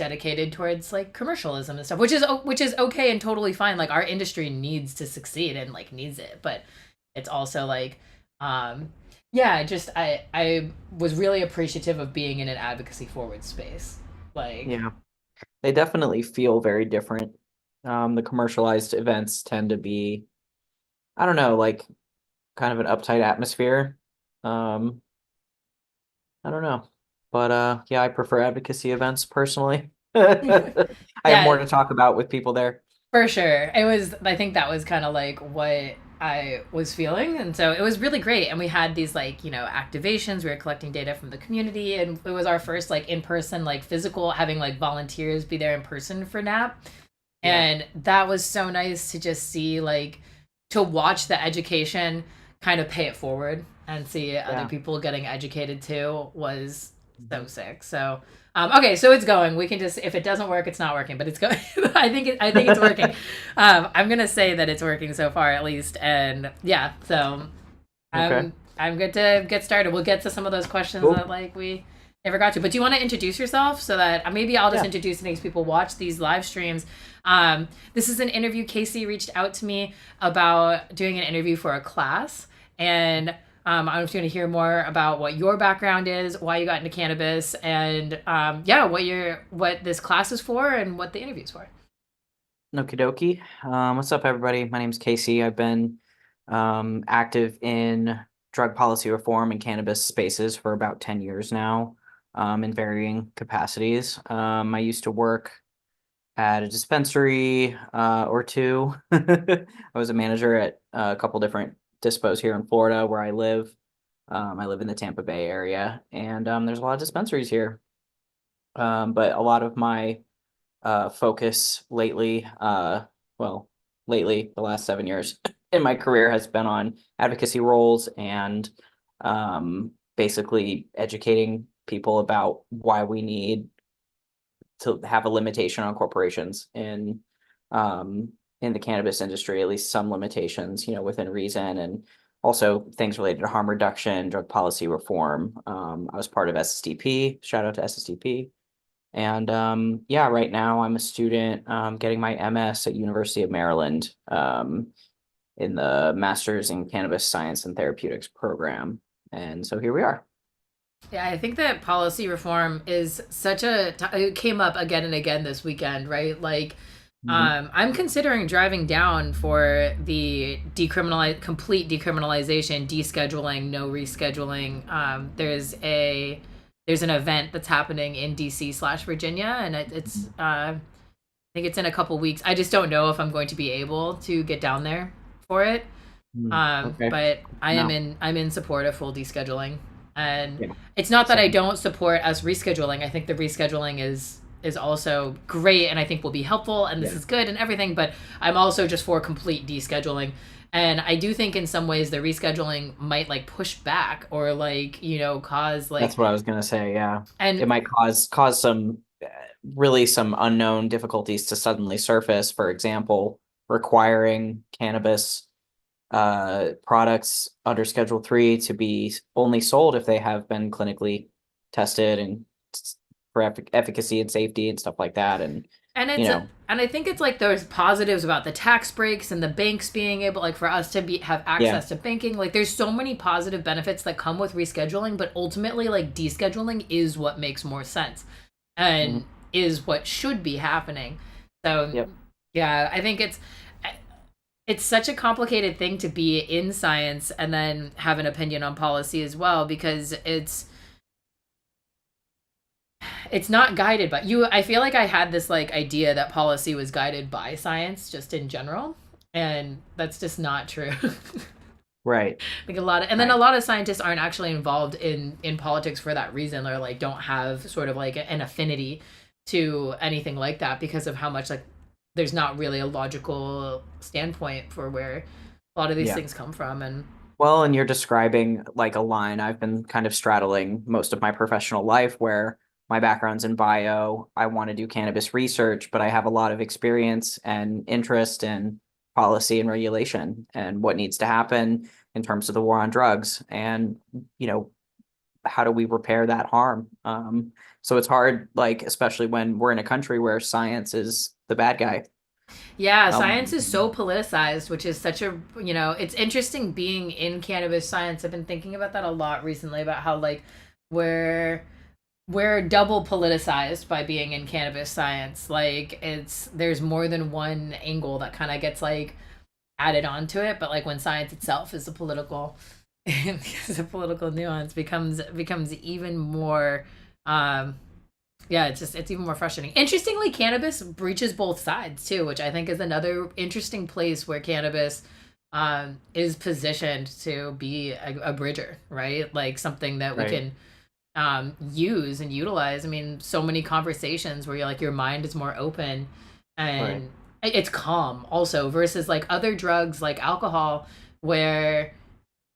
dedicated towards like commercialism and stuff, which is okay and totally fine. Like our industry needs to succeed and like needs it, but it's also like um yeah, just I was really appreciative of being in an advocacy forward space. Like Yeah, they definitely feel very different. The commercialized events tend to be, I don't know, like kind of an uptight atmosphere. Um, I don't know. But yeah, I prefer advocacy events personally. I have more yeah, to talk about with people there. for sure. I think that was kind of like what I was feeling. And so it was really great. And we had these like, activations. We were collecting data from the community. And it was our first like in person, like physical, having like volunteers be there in person for NAP. Yeah. And that was so nice to just see, like, to watch the education kind of pay it forward and see other Yeah. people getting educated too was so Mhm. sick. So, okay, so it's going. We can just, if it doesn't work, it's not working, but it's going. I think it's working. I'm gonna say that it's working so far at least, and yeah. So Okay. I'm good to get started. We'll get to some of those questions Cool. that like we never got to. But do you want to introduce yourself so that maybe I'll just Yeah. introduce in case people watch these live streams? This is an interview. Casey reached out to me about doing an interview for a class, and I'm just going to hear more about what your background is, why you got into cannabis, and yeah, what this class is for, and what the interview is for. Okie dokie. What's up, everybody? My name's Casey. I've been active in drug policy reform and cannabis spaces for about 10 years now, in varying capacities. I used to work at a dispensary or two. I was a manager at a couple different dispos here in Florida where I live. I live in the Tampa Bay area, and there's a lot of dispensaries here. But a lot of my focus lately, lately, the last 7 years in my career has been on advocacy roles and basically educating people about why we need to have a limitation on corporations um, in the cannabis industry, at least some limitations, within reason, and also things related to harm reduction, drug policy reform. I was part of SSDP. Shout out to SSDP. And yeah, right now I'm a student getting my MS at University of Maryland in the Master's in Cannabis Science and Therapeutics program. And so here we are. Yeah, I think that policy reform is it came up again and again this weekend, right? Like, Mhm. I'm considering driving down for the complete decriminalization, descheduling, no rescheduling. There's an event that's happening in DC/Virginia, and I think it's in a couple weeks. I just don't know if I'm going to be able to get down there for it. Okay. But No. I'm in support of full descheduling, and Yeah. it's not that I Same. don't support us rescheduling. I think the rescheduling is also great, and I think will be helpful, and this Yeah. is good and everything. But I'm also just for complete descheduling, and I do think in some ways the rescheduling might like push back or like cause like That's what I was gonna say. Yeah. and It might cause some really some unknown difficulties to suddenly surface. For example, requiring cannabis products under Schedule 3 to be only sold if they have been clinically tested and for efficacy and safety and stuff like that. And, And you it's know, and I think it's like there's positives about the tax breaks and the banks being able like for us to be have yeah. access to banking. Like there's so many positive benefits that come with rescheduling, but ultimately like descheduling is what makes more sense Mhm. and is what should be happening. So Yep. yeah, I think it's such a complicated thing to be in science and then have an opinion on policy as well because it's not guided by you. I feel like I had this like idea that policy was guided by science just in general, and that's just not true. Right. Like and then a Right. lot of scientists aren't actually involved in politics for that reason, or like don't have sort of like an affinity to anything like that because of how much like there's not really a logical standpoint for where a lot of these Yeah. things come from. And Well, and you're describing like a line I've been kind of straddling most of my professional life where my background's in bio. I want to do cannabis research, but I have a lot of experience and interest in policy and regulation and what needs to happen in terms of the war on drugs. And, you know, how do we repair that harm? So it's hard, like, especially when we're in a country where science is the bad guy. Yeah, science is so Um, politicized, which is such a, it's interesting being in cannabis science. I've been thinking about that a lot recently about how like we're we're double politicized by being in cannabis science. Like there's more than one angle that kind of gets like added onto it, but like when science itself is a political is a political nuance becomes even more um yeah, it's even more frustrating. Interestingly, cannabis breaches both sides too, which I think is another interesting place where cannabis is positioned to be a bridger, right? Like something that we right, can use and utilize. I mean, so many conversations where you're like your mind is more open right, and it's calm also versus like other drugs like alcohol where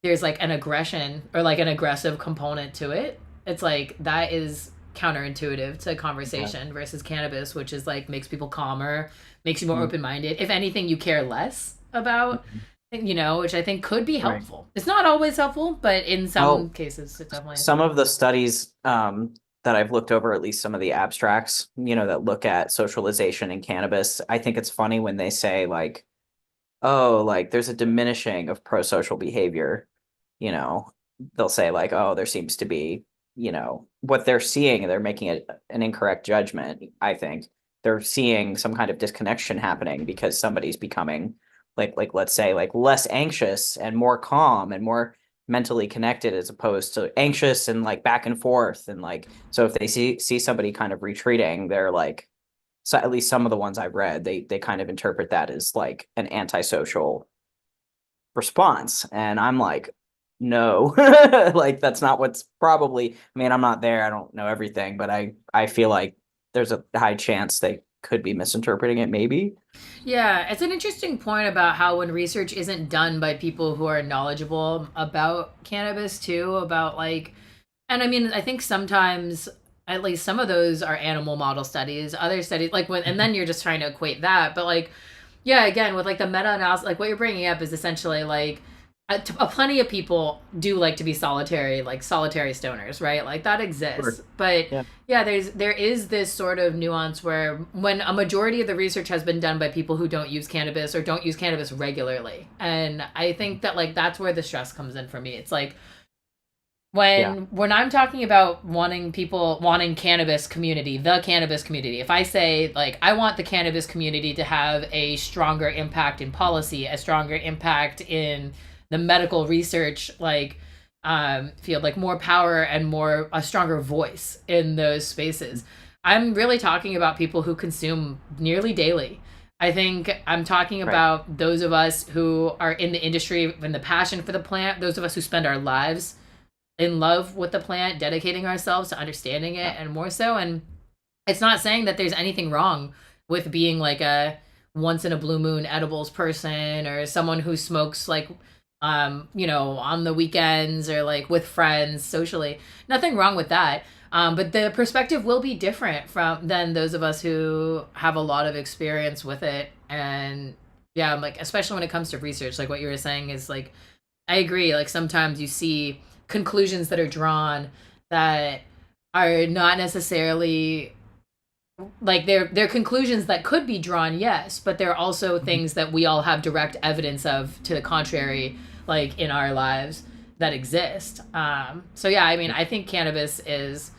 there's like an aggression or like an aggressive component to it. It's like that is counterintuitive to yeah, conversation versus cannabis, which is like makes people calmer, makes you more mm, open minded. If anything, you care less about, mhm, which I think could be right. helpful. It's not always helpful, but in some Well, cases, it definitely is. some of the studies that I've looked over, at least some of the abstracts, that look at socialization in cannabis, I think it's funny when they say like, oh, like there's a diminishing of pro-social behavior, you know, they'll say like, oh, there seems to be, what they're seeing, they're making an incorrect judgment, I think. They're seeing some kind of disconnection happening because somebody's becoming like let's say like less anxious and more calm and more mentally connected as opposed to anxious and like back and forth and like so if they see somebody kind of retreating, they're like so at least some of the ones I've read, they kind of interpret that as like an antisocial response. And I'm like, no, like that's not what's probably, I mean, I'm not there. I don't know everything, but I feel like there's a high chance they could be misinterpreting it, maybe. Yeah, it's an interesting point about how when research isn't done by people who are knowledgeable about cannabis too, about like, and I mean, I think sometimes at least some of those are animal model studies, other studies like when, and then you're just trying to equate that, but like, yeah, again with like the meta analysis, like what you're bringing up is essentially like plenty of people do like to be solitary, like solitary stoners, right? Like that Sure. exists, but Yeah. yeah, there is this sort of nuance where when a majority of the research has been done by people who don't use cannabis or don't use cannabis regularly, and I think that like that's where the stress comes in for me. It's like Yeah. when I'm talking about wanting cannabis community, the cannabis community, if I say like I want the cannabis community to have a stronger impact in policy, a stronger impact in the medical research like field, like more power and more a stronger voice in those spaces. I'm really talking about people who consume nearly daily. I think I'm talking Right. about those of us who are in the industry and the passion for the plant, those of us who spend our lives in love with the plant, dedicating ourselves to understanding Yeah. it and more so. And it's not saying that there's anything wrong with being like a once in a blue moon edibles person or someone who smokes like on the weekends or like with friends socially. Nothing wrong with that. But the perspective will be different from than those of us who have a lot of experience with it. And yeah, like especially when it comes to research, like what you were saying is like I agree. Like sometimes you see conclusions that are drawn that are not necessarily like they're conclusions that could be drawn, yes, but they're also Mhm. things that we all have direct evidence of to the contrary, like in our lives that exist. So yeah, I mean, I think cannabis is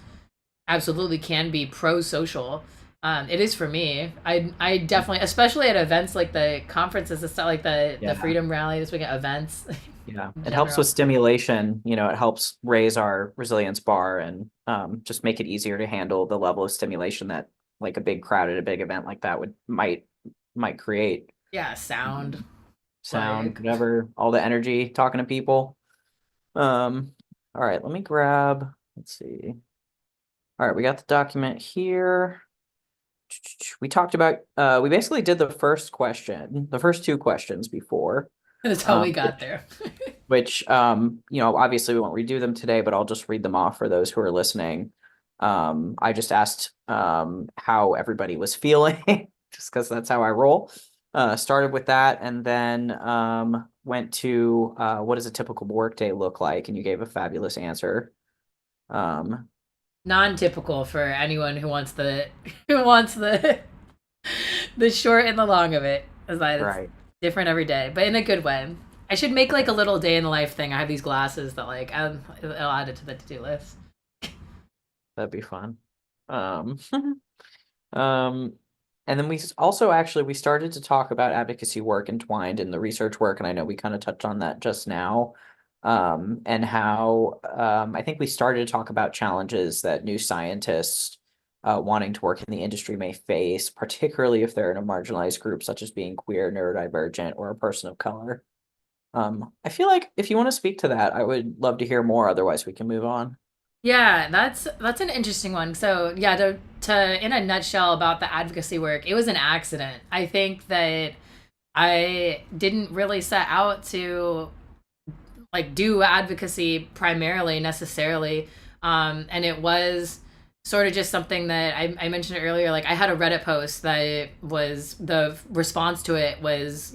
absolutely can be pro-social. It is for me. I definitely, especially at events like the conferences and stuff, like the Yeah. Freedom Rally this weekend, events Yeah. in It helps with general. stimulation, it helps raise our resilience bar and just make it easier to handle the level of stimulation that like a big crowd at a big event like that would might create. Yeah, sound Um, Sound, like whatever, all the energy talking to people. Um, all right, let me grab, let's see. All right, we got the document here. We talked about we basically did the first two questions before. that's how we Um, got there. which obviously we won't redo them today, but I'll just read them off for those who are listening. I just asked how everybody was feeling, just because that's how I roll. Started with that, and then went to what does a typical work day look like, and you gave a fabulous answer. Um, Non-typical for anyone who wants the who wants the short and the long of it. Is that it's right. different every day, but in a good way. I should make like a little day in the life thing. I have these glasses that like I'll add it to the to-do list. That'd be fun. Um, um, and then also actually we started to talk about advocacy work entwined in the research work, and I know we kind of touched on that just now. And how I think we started to talk about challenges that new scientists wanting to work in the industry may face, particularly if they're in a marginalized group, such as being queer, neurodivergent, or a person of color. I feel like if you want to speak to that, I would love to hear more. Otherwise, we can move on. Yeah, that's an interesting one. So yeah, to in a nutshell about the advocacy work, it was an accident. I think that I didn't really set out to like do advocacy primarily necessarily, and it was sort of just something that I mentioned earlier. Like I had a Reddit post that was the response to it was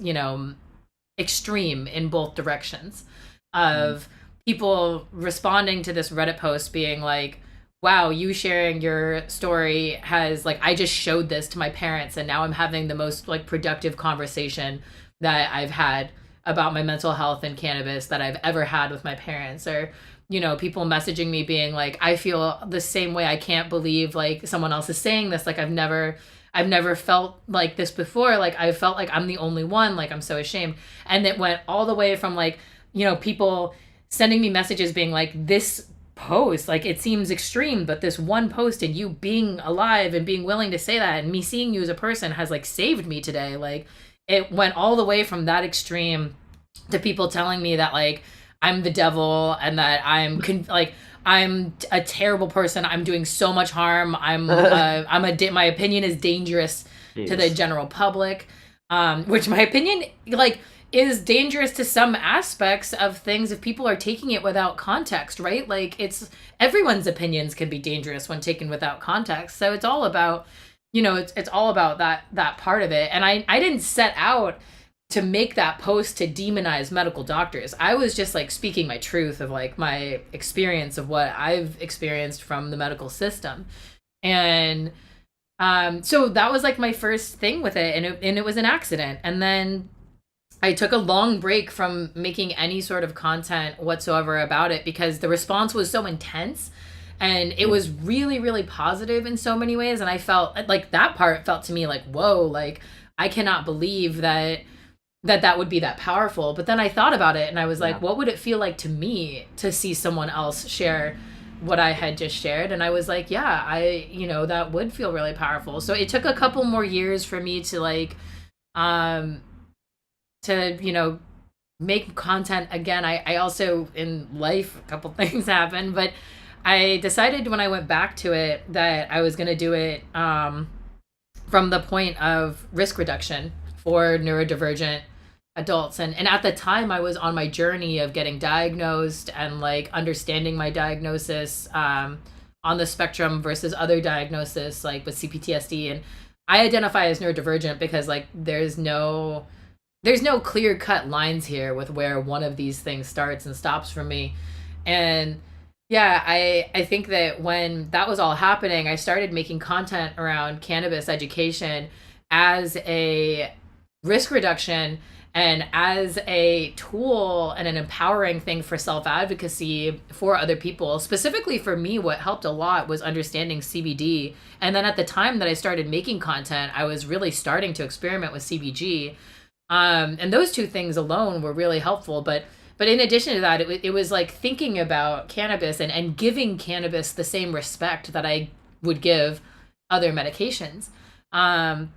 extreme in both directions Mm. of people responding to this Reddit post being like, wow, you sharing your story has like I just showed this to my parents and now I'm having the most like productive conversation that I've had about my mental health and cannabis that I've ever had with my parents. Or people messaging me being like, I feel the same way. I can't believe like someone else is saying this. Like I've never felt like this before. Like I felt like I'm the only one. Like I'm so ashamed. And it went all the way from like, people sending me messages being like, this post, like it seems extreme, but this one post and you being alive and being willing to say that and me seeing you as a person has like saved me today. Like it went all the way from that extreme to people telling me that like I'm the devil and that like I'm a terrible person. I'm doing so much harm. My opinion is dangerous to the Jeez. general public. Which my opinion like is dangerous to some aspects of things if people are taking it without context, right? Like it's everyone's opinions can be dangerous when taken without context. So it's all about, it's all about that part of it. And I didn't set out to make that post to demonize medical doctors. I was just like speaking my truth of like my experience of what I've experienced from the medical system. And so that was like my first thing with it, and it was an accident. And then I took a long break from making any sort of content whatsoever about it because the response was so intense and it was really, really positive in so many ways. And I felt like that part felt to me like, whoa, like I cannot believe that would be that powerful. But then I thought about it and I was like, Yeah. what would it feel like to me to see someone else share what I had just shared? And I was like, yeah, that would feel really powerful. So it took a couple more years for me to like, um, make content again. I also in life a couple things happened, but I decided when I went back to it that I was going to do it from the point of risk reduction for neurodivergent adults. And at the time I was on my journey of getting diagnosed and like understanding my diagnosis on the spectrum versus other diagnosis like with CPTSD. And I identify as neurodivergent because like there's no clear cut lines here with where one of these things starts and stops for me. And yeah, I think that when that was all happening, I started making content around cannabis education as a risk reduction and as a tool and an empowering thing for self advocacy for other people. Specifically for me, what helped a lot was understanding CBD. And then at the time that I started making content, I was really starting to experiment with CBG. And those two things alone were really helpful. But in addition to that, it was like thinking about cannabis and giving cannabis the same respect that I would give other medications. Um,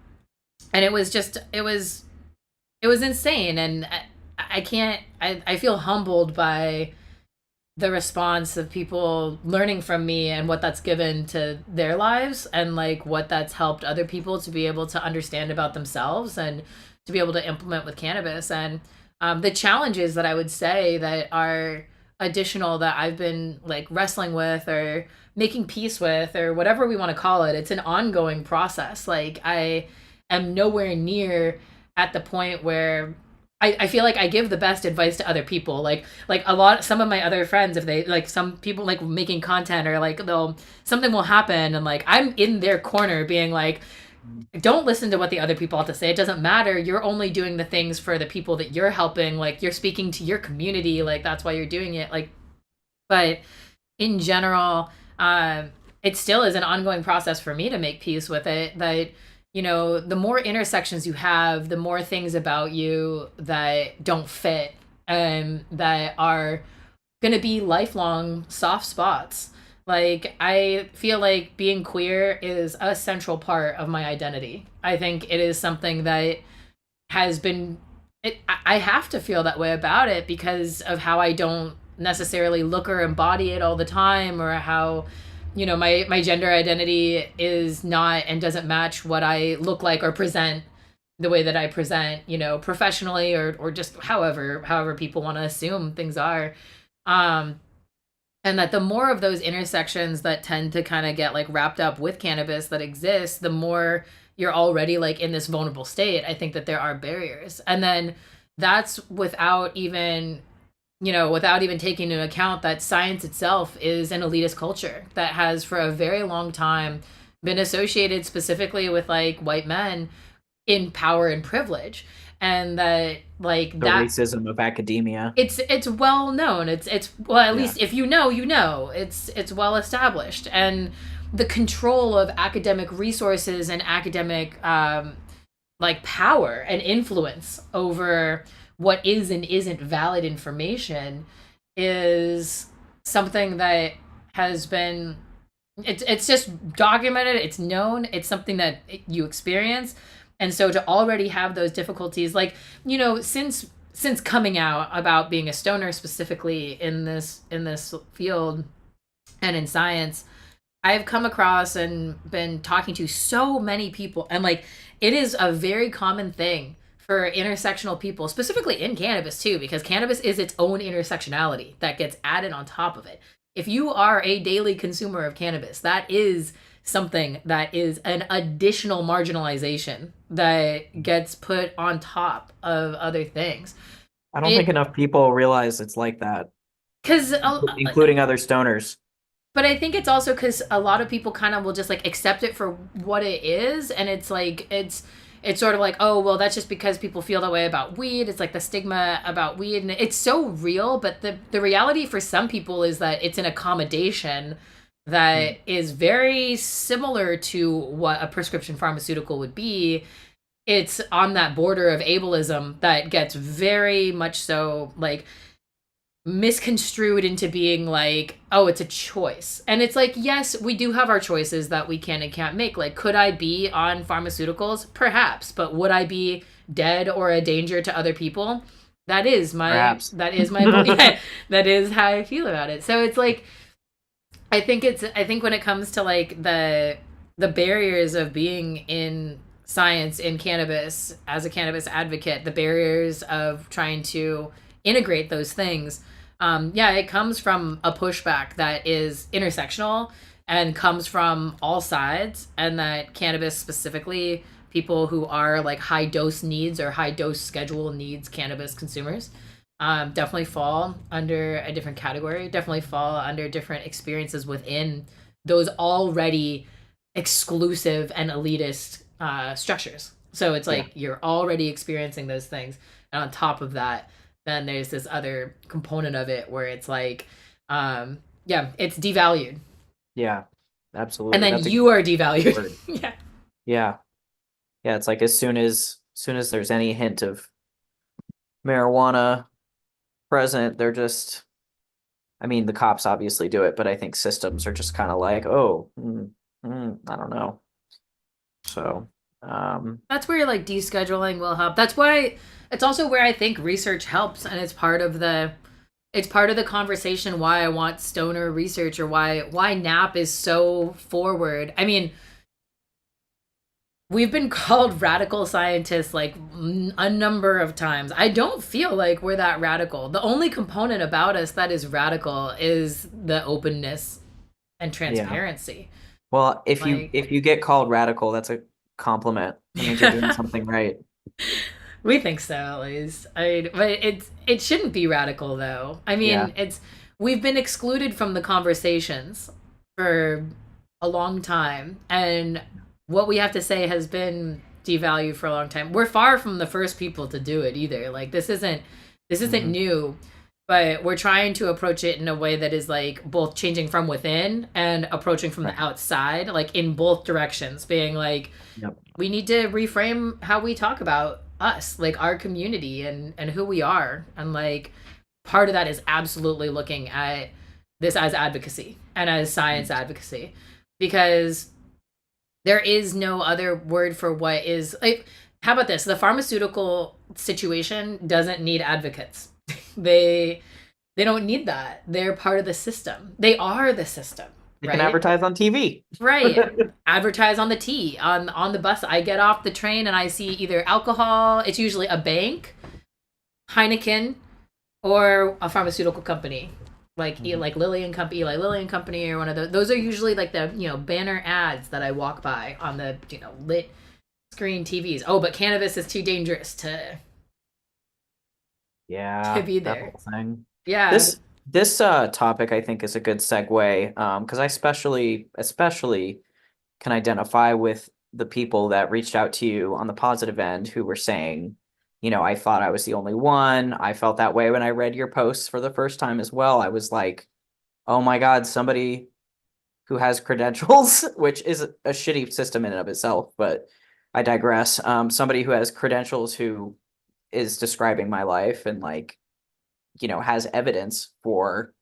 and it was insane. And I can't, I feel humbled by the response of people learning from me and what that's given to their lives and like what that's helped other people to be able to understand about themselves and to be able to implement with cannabis. And the challenges that I would say that are additional that I've been like wrestling with or making peace with or whatever we want to call it, it's an ongoing process. Like I am nowhere near at the point where I feel like I give the best advice to other people. Some of my other friends, if they like some people like making content or like they'll something will happen and like I'm in their corner being like, don't listen to what the other people have to say. It doesn't matter. You're only doing the things for the people that you're helping. Like you're speaking to your community. Like that's why you're doing it. Like, but in general, it still is an ongoing process for me to make peace with it. That the more intersections you have, the more things about you that don't fit and that are going to be lifelong soft spots. Like, I feel like being queer is a central part of my identity. I think it is something that has been I have to feel that way about it because of how I don't necessarily look or embody it all the time, or how my gender identity is not and doesn't match what I look like or present the way that I present, professionally or just however people want to assume things are. Um and that the more of those intersections that tend to kind of get like wrapped up with cannabis that exist, the more you're already like in this vulnerable state. I think that there are barriers. And then that's without even taking into account that science itself is an elitist culture that has for a very long time been associated specifically with like white men in power and privilege. And that like The that racism of academia. it's well known. It's well, at Yeah. least if it's well established. And the control of academic resources and academic like power and influence over what is and isn't valid information is something that has been it's just documented, it's known, it's something that you experience. And so to already have those difficulties, like, since coming out about being a stoner specifically in this field and in science, I've come across and been talking to so many people, and like it is a very common thing for intersectional people, specifically in cannabis too, because cannabis is its own intersectionality that gets added on top of it. If you are a daily consumer of cannabis, that is something that is an additional marginalization that gets put on top of other things. I don't think It enough people realize it's like that, because including other stoners. But I think it's also because a lot of people kind of will just like accept it for what it is, and it's like it's sort of like, oh well, that's just because people feel that way about weed. It's like the stigma about weed, and it's so real. But the reality for some people is that it's an accommodation that is very similar to what a prescription pharmaceutical would be. It's on that border of ableism that gets very much so like misconstrued into being like, oh, it's a choice. And it's like, yes, we do have our choices that we can and can't make. Like, could I be on pharmaceuticals? Perhaps. But would I be dead or a danger to other people? That is my Perhaps. that is my yeah, that is how I feel about it. So it's like I think when it comes to like the barriers of being in science in cannabis as a cannabis advocate, the barriers of trying to integrate those things, yeah, it comes from a pushback that is intersectional and comes from all sides, and that cannabis specifically, people who are like high dose needs or high dose schedule needs cannabis consumers, definitely fall under a different category, definitely fall under different experiences within those already exclusive and elitist structures. So it's Yeah. like you're already experiencing those things. And on top of that, then there's this other component of it where it's like, yeah, it's devalued. Yeah. And Absolutely. then That's a you are good devalued. word. Yeah. Yeah. Yeah. It's like as soon as there's any hint of marijuana present, they're just, I mean, the cops obviously do it, but I think systems are just kind of like, oh, I don't know. So, That's where like descheduling will help. That's why it's also where I think research helps, and it's part of the conversation why I want stoner research, or why NAP is so forward. I mean, we've been called radical scientists like a number of times. I don't feel like we're that radical. The only component about us that is radical is the openness and yeah. transparency. Well, Like if you get called radical, that's a compliment. That means you're doing something right. We think so, at least. But it shouldn't be radical, though. I Yeah. mean, it's we've been excluded from the conversations for a long time, and what we have to say has been devalued for a long time. We're far from the first people to do it either. Like this isn't Hmm. new, but we're trying to approach it in a way that is like both changing from within and approaching from the Right. outside, like in both directions, being like Yep. we need to reframe how we talk about us, like our community and who we are. And like part of that is absolutely looking at this as advocacy and as science advocacy, because there is no other word for what is like. How about this? The pharmaceutical situation doesn't need advocates. they they don't need that. They're part of the system. They are the system, They can right? advertise on TV. Right. Advertise on the T on the bus. I get off the train and I see either alcohol. It's usually a bank, Heineken, or a pharmaceutical company, Mhm. like Lilly and Company, Eli Lilly and Company, or one of those. Those are usually like the banner ads that I walk by on the lit screen TVs. Oh, but cannabis is too dangerous to Yeah, be that there. whole thing. Yeah. This topic I think is a good segue, because I especially can identify with the people that reached out to you on the positive end who were saying, I thought I was the only one. I felt that way when I read your posts for the first time as well. I was like, oh my God, somebody who has credentials, which is a shitty system in and of itself, but I digress. Somebody who has credentials who is describing my life and like, has evidence for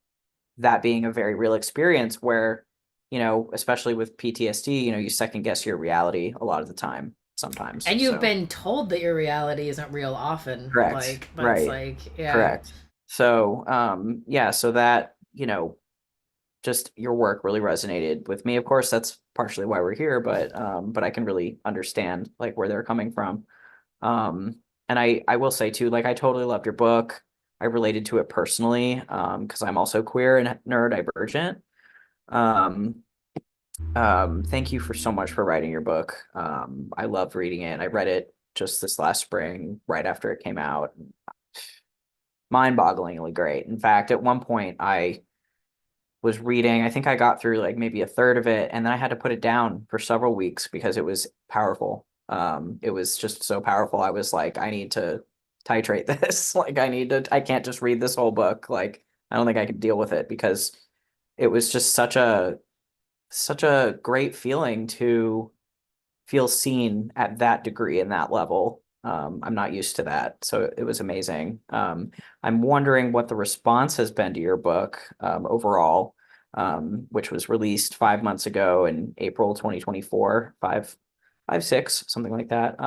that being a very real experience where, especially with PTSD, you second guess your reality a lot of the time, sometimes. And you've So, been told that your reality isn't real often. correct. Like that's Right. like yeah. Correct. So, yeah, so that, just your work really resonated with me. Of course, that's partially why we're here, but I can really understand like where they're coming from. And I will say too, like I totally loved your book. I related to it personally, because I'm also queer and neurodivergent. Um, thank you for so much for writing your book. I loved reading it. I read it just this last spring, right after it came out. Mind-bogglingly great. In fact, at one point I was reading. I think I got through like maybe a third of it, and then I had to put it down for several weeks because it was powerful. It was just so powerful. I was like, I need to titrate this. Like, I can't just read this whole book. Like, I don't think I can deal with it because it was just such a great feeling to feel seen at that degree and that level. I'm not used to that, so it was amazing. I'm wondering what the response has been to your book overall, which was released 5 months ago in April 2024, six, something like that.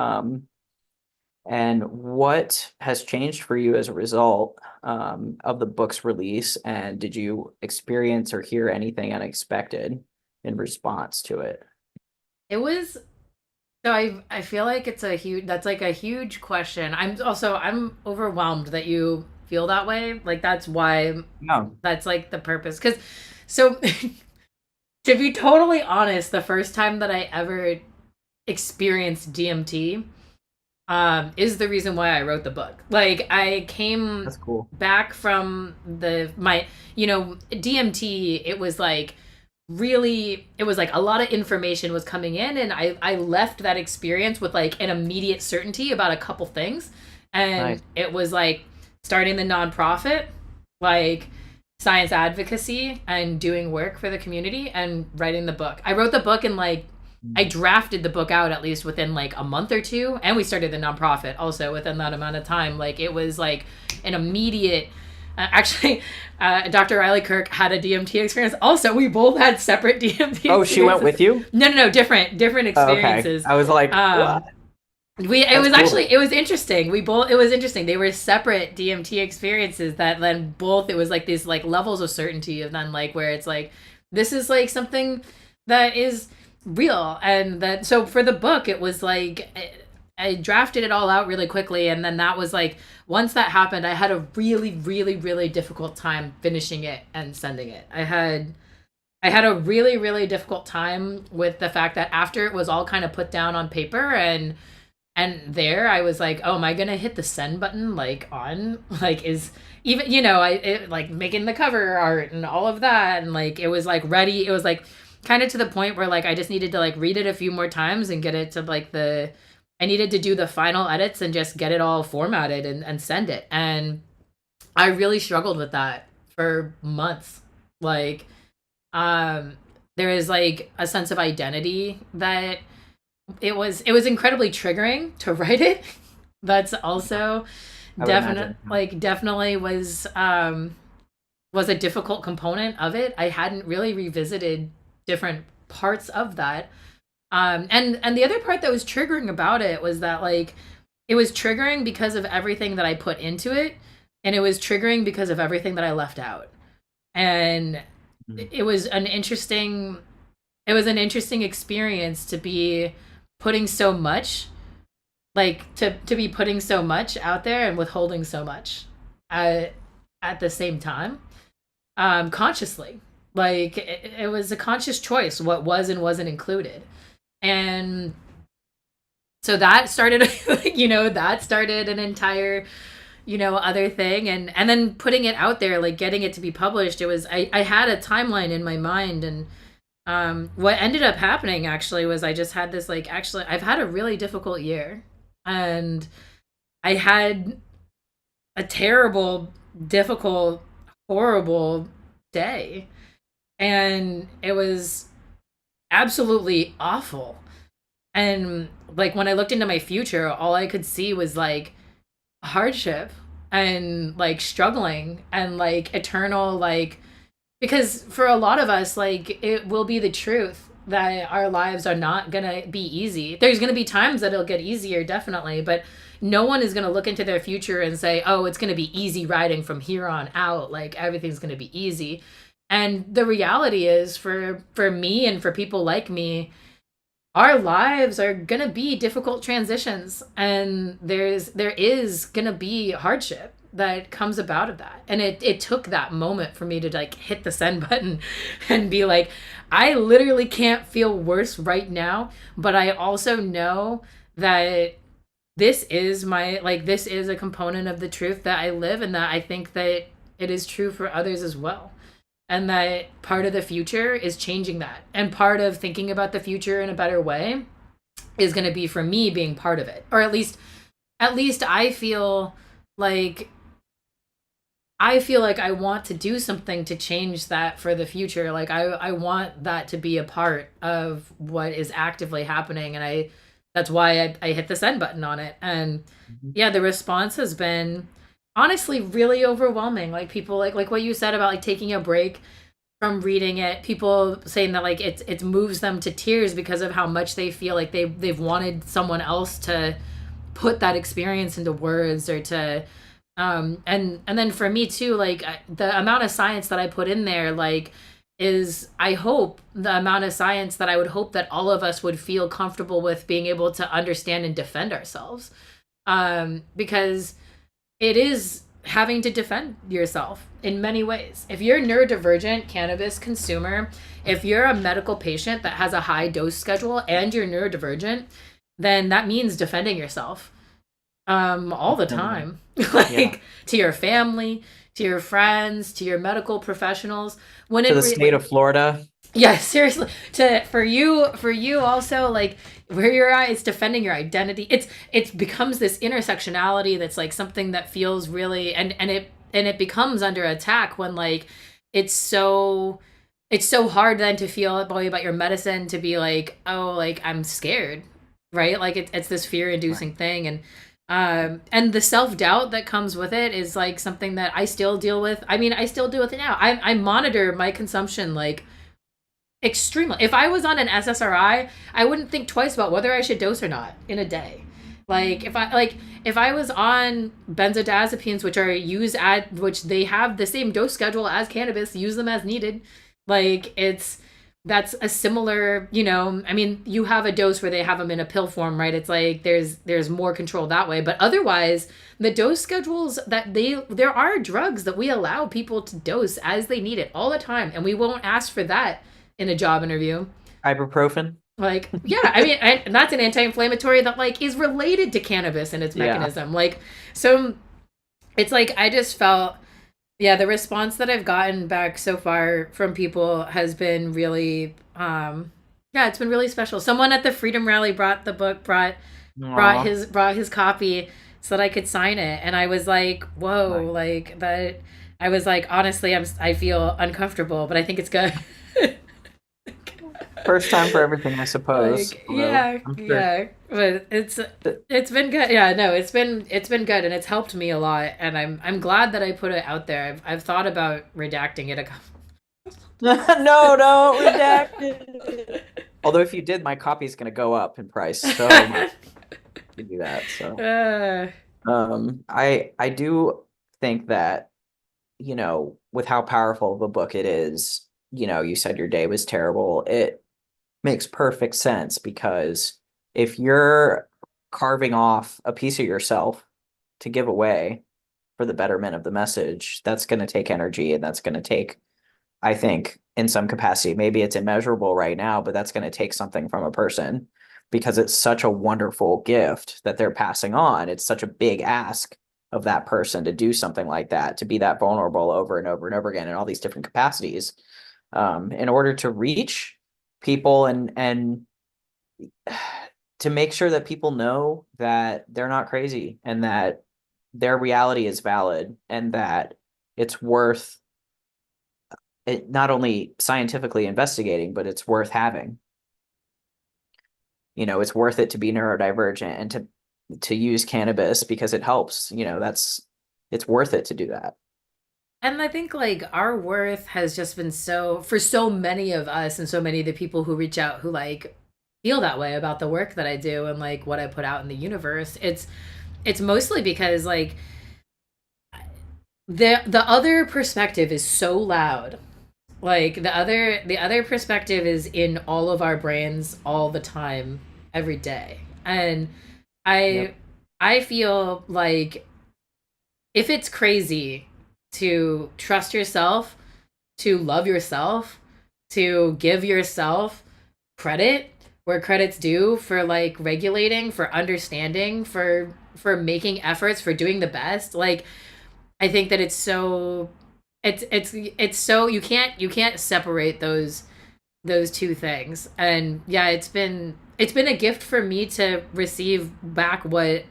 And what has changed for you as a result of the book's release? And did you experience or hear anything unexpected in response to it? It was so I feel like it's a huge that's like a huge question. I'm overwhelmed that you feel that way. Like that's why No, that's like the purpose. Cause so to be totally honest, the first time that I ever experienced DMT is the reason why I wrote the book. Like I came that's cool. back from DMT, it was like really it was like a lot of information was coming in, and I left that experience with like an immediate certainty about a couple things. And Nice. it was like starting the nonprofit, like science advocacy and doing work for the community and writing the book. I wrote the book in like I Mm. drafted the book out at least within like a month or two, and we started the nonprofit also within that amount of time. Like it was like an immediate. Actually, Dr. Riley Kirk had a DMT experience. Also, we both had separate DMT Oh, she went experiences. with you? No, different Oh, okay. experiences. I was like, what? It That's was cool. actually it was interesting. It was interesting. They were separate DMT experiences that then both it was like these like levels of certainty, and then like where it's like this is like something that is real. And that so for the book it was like I drafted it all out really quickly, and then that was like once that happened I had a really difficult time finishing it and sending it. I had a really difficult time with the fact that after it was all kind of put down on paper And there I was like, oh, am I gonna hit the send button like on like is even you know like making the cover art and all of that, and like it was like ready. It was like kind of to the point where like I just needed to like read it a few more times and get it to like the I needed to do the final edits and just get it all formatted and send it. And I really struggled with that for months. Like, um, there is like a sense of identity that it was incredibly triggering to write it. That's also I would imagine. definitely was a difficult component of it. I hadn't really revisited different parts of that. And the other part that was triggering about it was that like it was triggering because of everything that I put into it, and it was triggering because of everything that I left out. And Mhm. it was it was an interesting experience to be putting so much to be putting so much out there and withholding so much at, at the same time, consciously. Like it was a conscious choice what was and wasn't included. And so that started that started an entire other thing. And then putting it out there, like getting it to be published, it was I had a timeline in my mind. And what ended up happening actually was I just had this like actually I've had a really difficult year. And I had a terrible, difficult, horrible day. And it was absolutely awful. And like when I looked into my future, all I could see was like hardship and like struggling and like eternal like because for a lot of us like it will be the truth that our lives are not gonna be easy. There's gonna be times that it'll get easier, definitely, but no one is gonna look into their future and say, oh, it's gonna be easy riding from here on out, like everything's gonna be easy. And the reality is for me and for people like me, our lives are gonna be difficult transitions, and there is gonna be hardship that comes about of that. And it took that moment for me to like hit the send button and be like, I literally can't feel worse right now, but I also know that this is a component of the truth that I live, and that I think that it is true for others as well. And that part of the future is changing that. And part of thinking about the future in a better way is going to be for me being part of it. Or at least like I feel like I want to do something to change that for the future. Like I want that to be a part of what is actively happening. And that's why I hit the send button on it. And Mhm. yeah, the response has been honestly really overwhelming. Like people like what you said about like taking a break from reading it, people saying that like it moves them to tears because of how much they feel like they've wanted someone else to put that experience into words, or to and then for me too, like the amount of science that I put in there, like is I hope the amount of science that I would hope that all of us would feel comfortable with being able to understand and defend ourselves. Because it is having to defend yourself in many ways. If you're a neurodivergent cannabis consumer, if you're a medical patient that has a high dose schedule and you're neurodivergent, then that means defending yourself all the Definitely. time. Yeah. Like to your family, to your friends, to your medical professionals. When To it the state of Florida. yeah, seriously. To for you also, like where you're at, it's defending your identity. It's becomes this intersectionality that's like something that feels really, and it becomes under attack when like it's so it's so hard then to feel boy about your medicine, to be like, oh, like I'm scared, right? Like it's this fear Right. inducing thing. And the self-doubt that comes with it is like something that I still deal with. I mean, I still deal with it now. I monitor my consumption like extremely. If I was on an SSRI, I wouldn't think twice about whether I should dose or not in a day. If I was on benzodiazepines, which are used at which they have the same dose schedule as cannabis, use them as needed. Like that's a similar, I mean, you have a dose where they have them in a pill form, right? It's like there's more control that way, but otherwise the dose schedules that there are drugs that we allow people to dose as they need it all the time, and we won't ask for that in a job interview. Ibuprofen. Like, yeah, I mean, and that's an anti-inflammatory that like is related to cannabis and its Yeah. mechanism. Like, so it's like I just felt, yeah, the response that I've gotten back so far from people has been really, yeah, it's been really special. Someone at the Freedom Rally brought the book, Aw. brought his copy so that I could sign it, and I was like, whoa, Nice. like that. I was like, honestly, I feel uncomfortable, but I think it's good. First time for everything, I suppose. Like, Although yeah, I'm sure yeah, but that it's been good. Yeah, no, it's been good, and it's helped me a lot, and I'm glad that I put it out there. I've thought about redacting it a couple. no, don't redact it. Although if you did, my copy is going to go up in price so much to do that. So, uh, I do think that, with how powerful of a book it is, you said your day was terrible. It makes perfect sense because if you're carving off a piece of yourself to give away for the betterment of the message, that's going to take energy and that's going to take, I think, in some capacity, maybe it's immeasurable right now, but that's going to take something from a person because it's such a wonderful gift that they're passing on. It's such a big ask of that person to do something like that, to be that vulnerable over and over and over again in all these different capacities, in order to reach people and to make sure that people know that they're not crazy and that their reality is valid and that it's worth it not only scientifically investigating, but it's worth having. It's worth it to be neurodivergent and to use cannabis because it helps. It's worth it to do that. and I think like our worth has just been so for so many of us and so many of the people who reach out who like feel that way about the work that I do and like what I put out in the universe. It's mostly because like the other perspective is so loud. Like the other perspective is in all of our brains all the time, every day. And I Yep. I feel like if it's crazy to trust yourself, to love yourself, to give yourself credit where credit's due for like regulating, for understanding, for making efforts, for doing the best, like I think that it's so you can't separate those two things. And yeah, it's been a gift for me to receive back what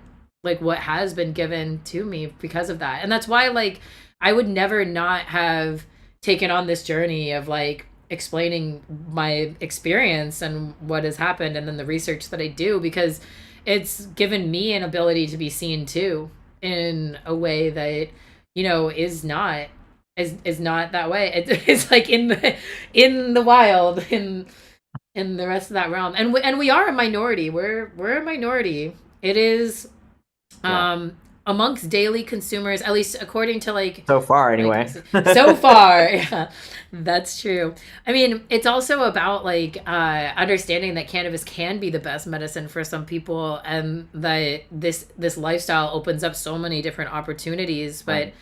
has been given to me because of that. And that's why like I would never not have taken on this journey of like explaining my experience and what has happened and then the research that I do because it's given me an ability to be seen too in a way that is not that way. It's like in the wild in the rest of that realm, and we are a minority. We're a minority. It is Yeah. amongst daily consumers, at least according to So far, like anyway. so far. Yeah, that's true. I mean, it's also about like understanding that cannabis can be the best medicine for some people and that this lifestyle opens up so many different opportunities, Right.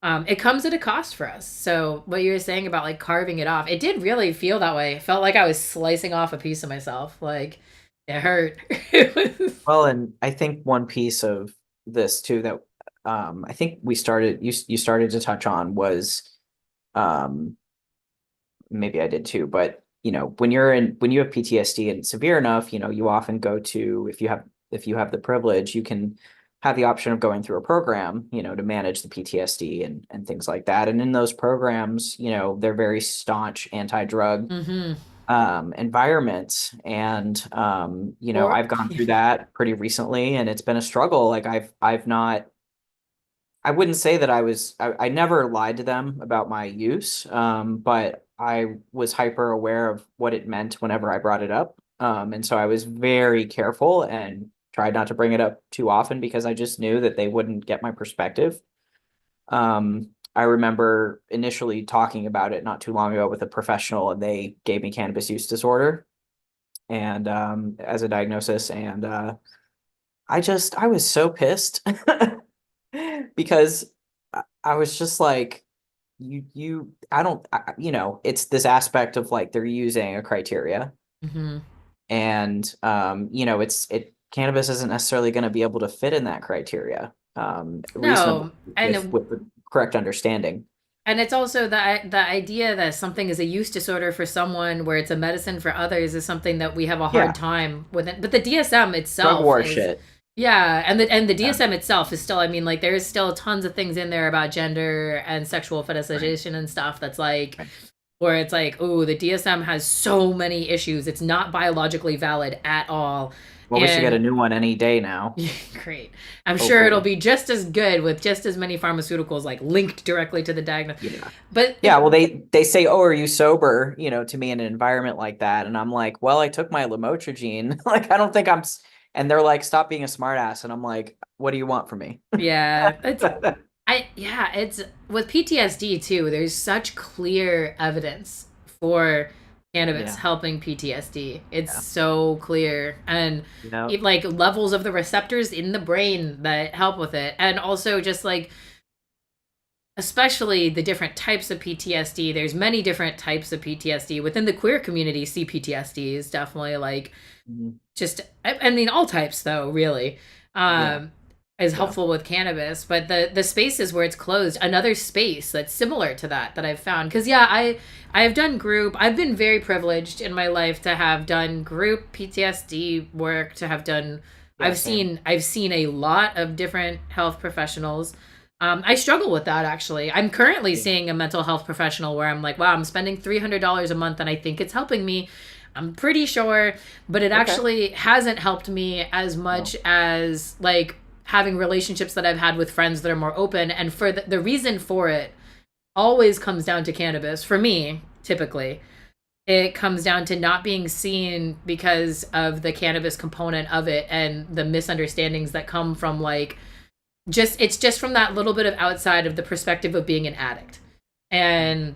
but it comes at a cost for us. So what you were saying about like carving it off, it did really feel that way. It felt like I was slicing off a piece of myself. Like it hurt. It was, Well, and I think one piece of this too that I think you started to touch on was um maybe I did too, but when you have PTSD and it's severe enough, you often go to if you have the privilege, you can have the option of going through a program, to manage the PTSD and things like that. And in those programs, they're very staunch anti-drug mm-hmm. environments. And Or I've gone through that pretty recently and it's been a struggle. Like I've not I wouldn't say that I never lied to them about my use, but I was hyper aware of what it meant whenever I brought it up. And so I was very careful and tried not to bring it up too often because I just knew that they wouldn't get my perspective. I remember initially talking about it not too long ago with a professional, and they gave me cannabis use disorder and as a diagnosis, and I was so pissed because I was just like, I don't, it's this aspect of like they're using a criteria. mm-hmm. And cannabis isn't necessarily going to be able to fit in that criteria reasonably No, and with the correct understanding. it's also the idea that something is a use disorder for someone where it's a medicine for others is something that we have a hard Yeah, time with it. But the DSM drug itself war is, shit. yeah, and the Yeah, DSM itself is still, I mean, like there's still tons of things in there about gender and sexual right, fetishization and stuff that's like, right. where it's like, oh, the DSM has so many issues. It's not biologically valid at all. Well, we should get a And new one any day now. great. I'm sure it'll Hopefully. be just as good with just as many pharmaceuticals like linked directly to the diagnosis. Yeah. But Yeah, well, they say, "Oh, are you sober?" To me in an environment like that, and I'm like, "Well, I took my lamotrigine. Like, I don't think And they're like, "Stop being a smartass," and I'm like, "What do you want from me?" yeah, it's with PTSD too. There's such clear evidence for cannabis Yeah, helping PTSD. It's yeah. so clear, and like levels of the receptors in the brain that help with it, and also just like especially the different types of PTSD. There's many different types of PTSD within the queer community. CPTSD is definitely like Mhm. just I mean all types though really Yeah, is yeah, helpful with cannabis, but the spaces where it's closed, another space that's similar to that I've found, because yeah, I have done group, I've been very privileged in my life to have done group PTSD work, to have done, yeah. Same. I've seen a lot of different health professionals. I struggle with that actually. I'm currently Yeah. seeing a mental health professional where I'm like, wow, I'm spending $300 a month and I think it's helping me. I'm pretty sure, but it Okay. actually hasn't helped me as No. much as like having relationships that I've had with friends that are more open. And for the reason for it always comes down to cannabis. For me, typically, it comes down to not being seen because of the cannabis component of it and the misunderstandings that come from like just it's just from that little bit of outside of the perspective of being an addict. And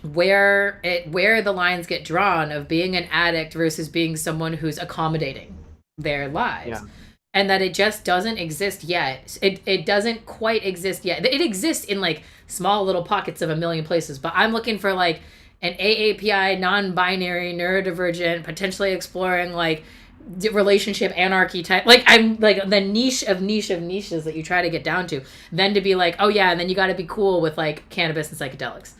where the lines get drawn of being an addict versus being someone who's accommodating their Yeah. lives, and that it just doesn't exist yet. It doesn't quite exist yet. It exists in like small little pockets of a million places, but I'm looking for like an AAPI non-binary neurodivergent potentially exploring like relationship anarchy type, like I'm like the niche of niches that you try to get down to, then to be like, oh yeah, and then you got to be cool with like cannabis and psychedelics.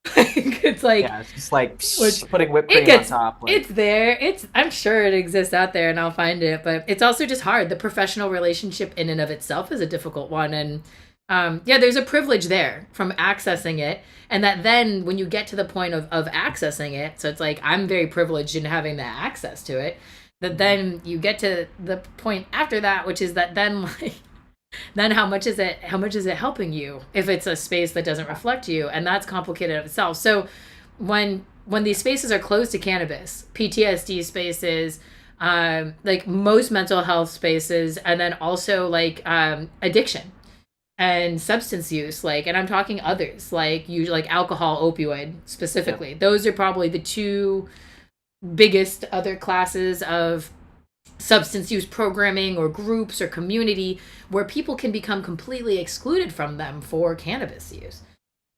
It's like, Yeah, it's just like which putting whipped it cream on gets, top. it's Like, there, it's, I'm sure it exists out there and I'll find it, but it's also just hard. The professional relationship in and of itself is a difficult one. And yeah, there's a privilege there from accessing it, and that then when you get to the point of accessing it, so it's like I'm very privileged in having the access to it, that Mhm. then you get to the point after that, which is that then like then how much is it helping you if it's a space that doesn't Yeah. reflect you, and that's complicated of itself. So when these spaces are closed to cannabis, PTSD spaces, like most mental health spaces, and then also like addiction and substance use, like, and I'm talking others like you, like alcohol, opioid Yeah. specifically, those are probably the two biggest other classes of substance use programming or groups or community where people can become completely excluded from them for cannabis use.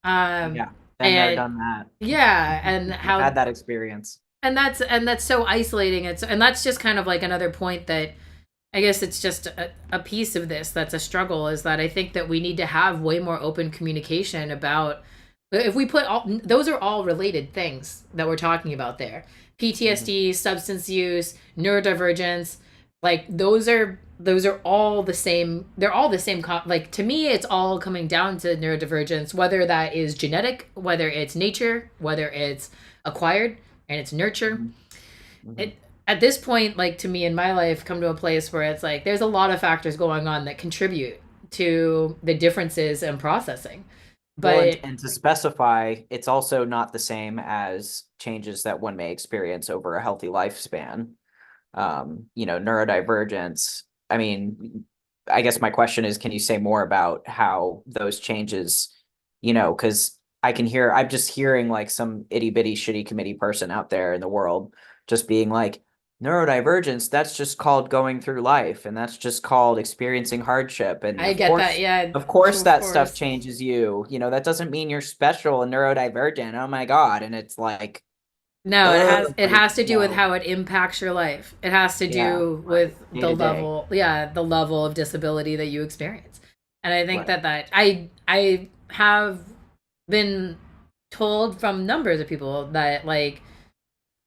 Um, Yeah. Been there, and done that. yeah, and I've how, had that experience. and that's so isolating. It's, and that's just kind of like another point that I guess it's just a piece of this that's a struggle, is that I think that we need to have way more open communication about, if we put all, those are all related things that we're talking about there. Mhm. PTSD, substance use, neurodivergence, like those are all the same. They're all the same. Like to me, it's all coming down to neurodivergence, whether that is genetic, whether it's nature, whether it's acquired and it's nurture. Mhm. Mhm. It, at this point, like to me in my life, come to a place where it's like there's a lot of factors going on that contribute to the differences in processing. Well, and, But and to specify, it's also not the same as changes that one may experience over a healthy lifespan. Neurodivergence. I mean, I guess my question is, can you say more about how those changes, because I'm just hearing like some itty bitty shitty committee person out there in the world just being like, neurodivergence, that's just called going through life and that's just called experiencing hardship. And I get that, yeah, of course, of that stuff course. changes you. That doesn't mean you're special and neurodivergent. Oh my God. And it's like, No, it Like, has to do with no. how it impacts your life. It has to Yeah, do right. with Day the to day. level, yeah, the level of disability that you experience. And I think Right. that I have been told from numbers of people that like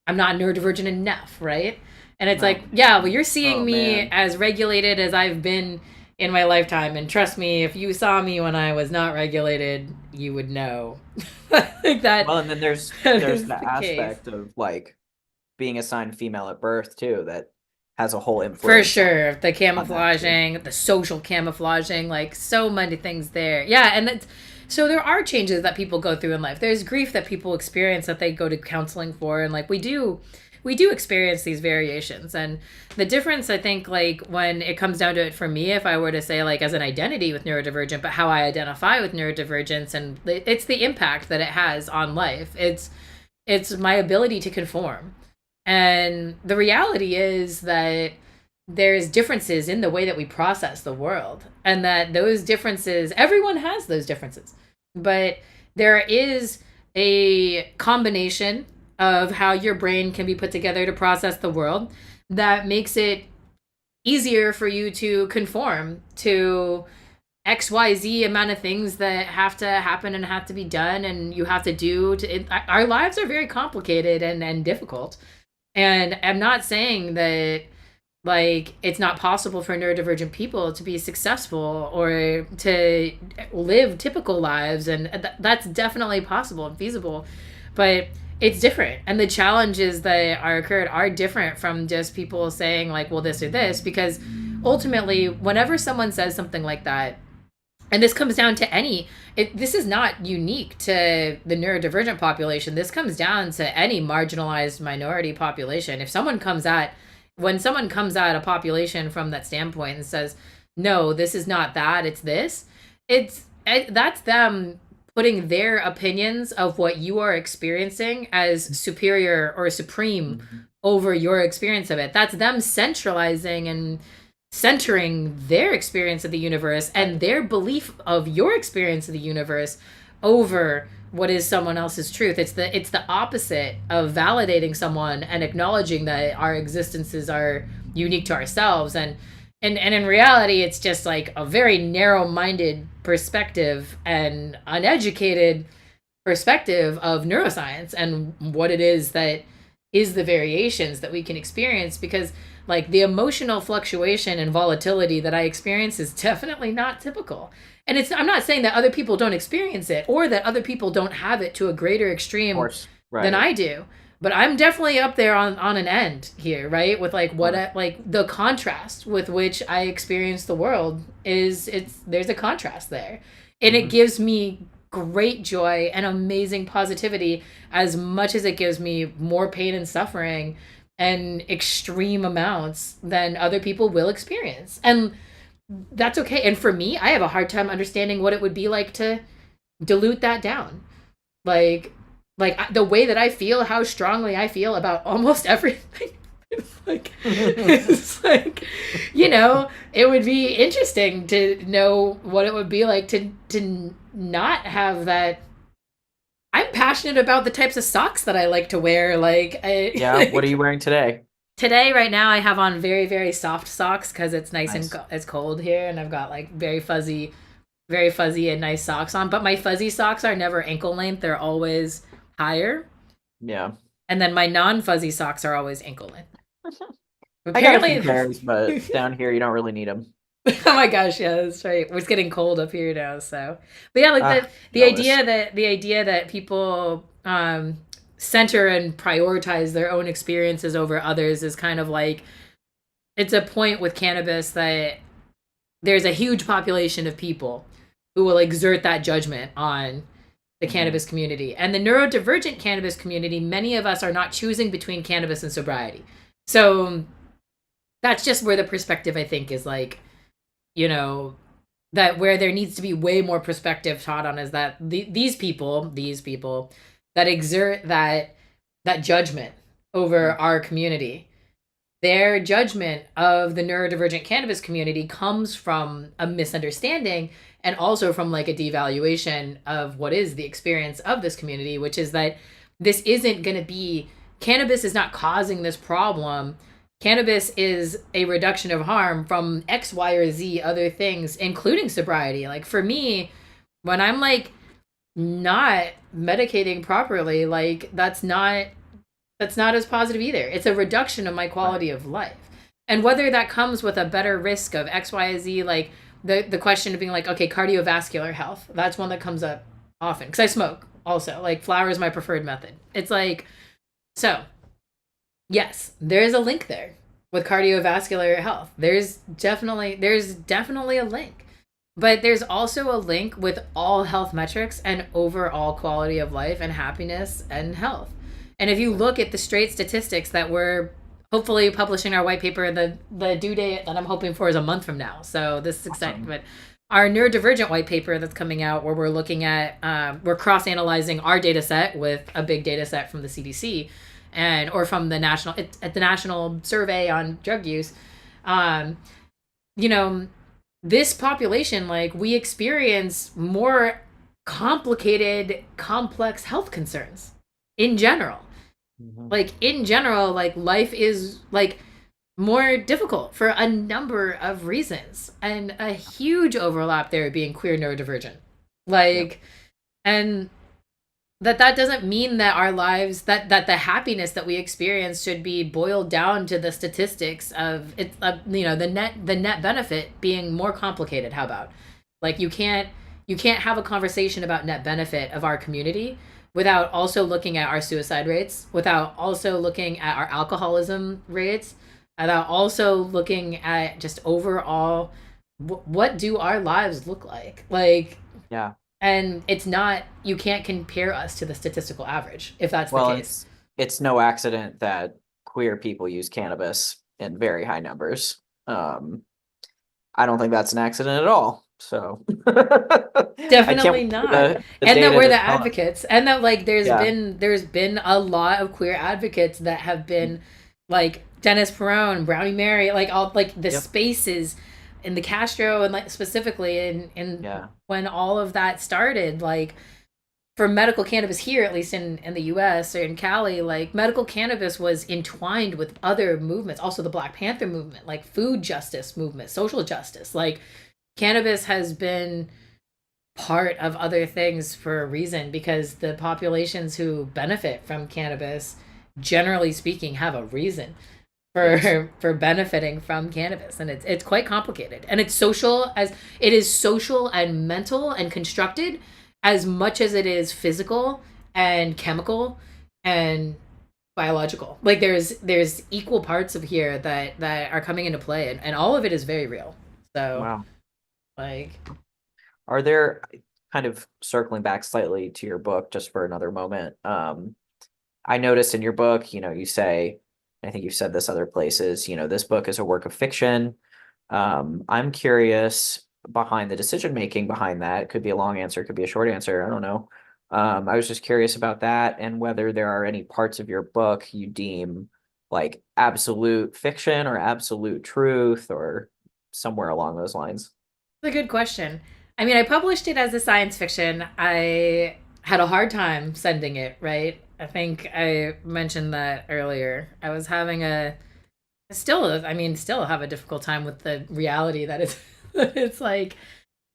I'm not neurodivergent enough, right? And it's like, No. yeah, well, you're seeing Oh me man. as regulated as I've been in my lifetime, and trust me, if you saw me when I was not regulated, you would know like that. Well, and then there's That there's is the the case. aspect of like being assigned female at birth too that has a whole For influence sure, the on that too. camouflaging, the social camouflaging, like so many things there. Yeah, and that's so there are changes that people go through in life. There's grief that people experience that they go to counseling for, and like we do experience these variations. And the difference, I think, like when it comes down to it for me, if I were to say like as an identity with neurodivergent, but how I identify with neurodivergence, and it's the impact that it has on life. It's my ability to conform. And the reality is that there's differences in the way that we process the world, and that those differences, everyone has those differences, but there is a combination of how your brain can be put together to process the world that makes it easier for you to conform to XYZ amount of things that have to happen and have to be done and you have to do to our lives are very complicated and difficult. And I'm not saying that like it's not possible for neurodivergent people to be successful or to live typical lives, and that's definitely possible and feasible, but it's different, and the challenges that are occurred are different from just people saying like, well, this or this, because ultimately whenever someone says something like that, and this comes down to this is not unique to the neurodivergent population. This comes down to any marginalized minority population. If someone comes at when someone comes at a population from that standpoint and says, no, this is not that, it's this, that's them putting their opinions of what you are experiencing as superior or supreme Mhm. over your experience of it. That's them centralizing and centering their experience of the universe and Right. their belief of your experience of the universe over what is someone else's truth. It's the opposite of validating someone and acknowledging that our existences are unique to ourselves, and in reality it's just like a very narrow-minded perspective and uneducated perspective of neuroscience and what it is that is the variations that we can experience, because like the emotional fluctuation and volatility that I experience is definitely not typical. And it's I'm not saying that other people don't experience it or that other people don't have it to a greater Of extreme course. than Right. I do. But I'm definitely up there on an end here, right? With like Sure. like the contrast with which I experience the world is it's there's a contrast there. And it Hmm. gives me great joy and amazing positivity as much as it gives me more pain and suffering and extreme amounts than other people will experience. And that's okay. And for me, I have a hard time understanding what it would be like to dilute that down. Like the way that I feel, how strongly I feel about almost everything. It's like, it would be interesting to know what it would be like to not have that. I'm passionate about the types of socks that I like to wear. Like, Yeah. What are you wearing today? today, right now, I have on very, very soft socks because it's nice and Nice. it's cold here, and I've got like very fuzzy and nice socks on. But my fuzzy socks are never ankle length; they're always higher. Yeah. And then my non-fuzzy socks are always ankle length. I got a few Apparently, pairs, but down here you don't really need them. oh my gosh, yeah, that's right. It's getting cold up here now, so. But yeah, like the Ah, the jealous. idea that the idea that people center and prioritize their own experiences over others is kind of like it's a point with cannabis that there's a huge population of people who will exert that judgment on the Hmm. cannabis community. And the neurodivergent cannabis community, many of us are not choosing between cannabis and sobriety. So that's just where the perspective, I think, is like, you know, that where there needs to be way more perspective taught on is that these people that exert that judgment over our community, their judgment of the neurodivergent cannabis community comes from a misunderstanding and also from like a devaluation of what is the experience of this community, which is that this isn't going to be cannabis is not causing this problem. Cannabis is a reduction of harm from X, Y, or Z other things, including sobriety. Like for me, when I'm like not medicating properly, like that's not as positive either. It's a reduction of my Right. quality of life. And whether that comes with a better risk of X, Y, Z, like the question of being like, okay, cardiovascular health, that's one that comes up often because I smoke also. Like flower is my preferred method. It's like, so yes, there is a link there with cardiovascular health. There's definitely a link. But there's also a link with all health metrics and overall quality of life and happiness and health. And if you Right. look at the straight statistics that we're hopefully publishing our white paper, the due date that I'm hoping for is a month from now. So this is exciting. Awesome. But our neurodivergent white paper that's coming out, where we're looking at, we're cross analyzing our data set with a big data set from the CDC and or from at the national survey on drug use. Um, you know, this population, like we experience more complicated, complex health concerns in general. Hmm. Like in general, like life is like more difficult for a number of reasons, and a huge overlap there being queer neurodivergent. Yep. Like, and that doesn't mean that our lives that the happiness that we experience should be boiled down to the statistics of it, the net benefit being more complicated. How about, like, you can't have a conversation about net benefit of our community without also looking at our suicide rates, without also looking at our alcoholism rates, without also looking at just overall what do our lives look like. Yeah. And it's not, you can't compare us to the statistical average if that's the Well, case. it's no accident that queer people use cannabis in very high numbers. Um, I don't think that's an accident at all. So I can't Definitely wait for not. the And that data we're to the tell us. advocates, and that like Yeah. there's been a lot of queer advocates that have been like Dennis Perone, Brownie Mary, like all like the Yep. spaces in the Castro, and like specifically in Yeah. when all of that started, like for medical cannabis here, at least in the US or in Cali, like medical cannabis was entwined with other movements, also the Black Panther movement, like food justice movement, social justice. Like cannabis has been part of other things for a reason, because the populations who benefit from cannabis, generally speaking, have a reason Yes. for benefiting from cannabis, and it's quite complicated, and it is social and mental and constructed as much as it is physical and chemical and biological. Like there's equal parts of here that are coming into play, and all of it is very real. So Wow. like, Are there kind of circling back slightly to your book just for another moment? I noticed in your book, you say, I think you've said this other places, this book is a work of fiction. I'm curious behind the decision making behind that. It could be a long answer, it could be a short answer. I don't know. I was just curious about that and whether there are any parts of your book you deem like absolute fiction or absolute truth or somewhere along those lines. it's a good question. I mean, I published it as a science fiction. I had a hard time sending it, right? I think I mentioned that earlier. I was having a still, I mean, still have a difficult time with the reality that it's it's like,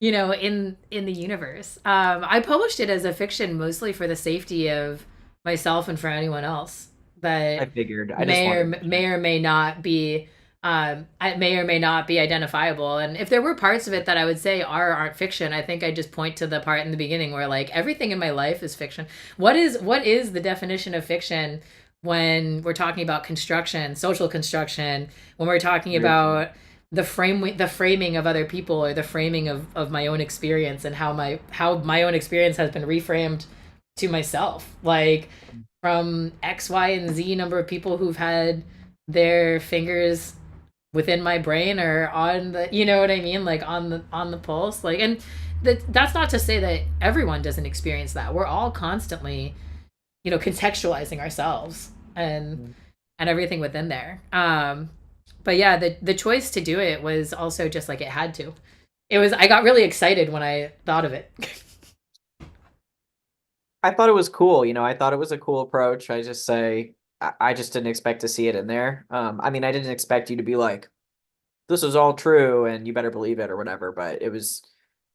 in the universe. I published it as a fiction mostly for the safety of myself and for anyone else I that figured. I just may or wanted to may check. or may not be it may or may not be identifiable. And if there were parts of it that I would say aren't fiction, I think I just point to the part in the beginning where like everything in my life is fiction. What is the definition of fiction when we're talking about construction, social construction, when we're talking Very true. about the framing of other people, or the framing of my own experience, and how my own experience has been reframed to myself, like from X, Y, and Z number of people who've had their fingers within my brain or on the, you know what I mean, like on the pulse, like. And that's not to say that everyone doesn't experience that. We're all constantly, contextualizing ourselves and everything within there. But yeah, the choice to do it was also just like it had to. I got really excited when I thought of it. I thought it was cool. I thought it was a cool approach. I just say I just didn't expect to see it in there. I mean, I didn't expect you to be like, this is all true and you better believe it or whatever, but it was,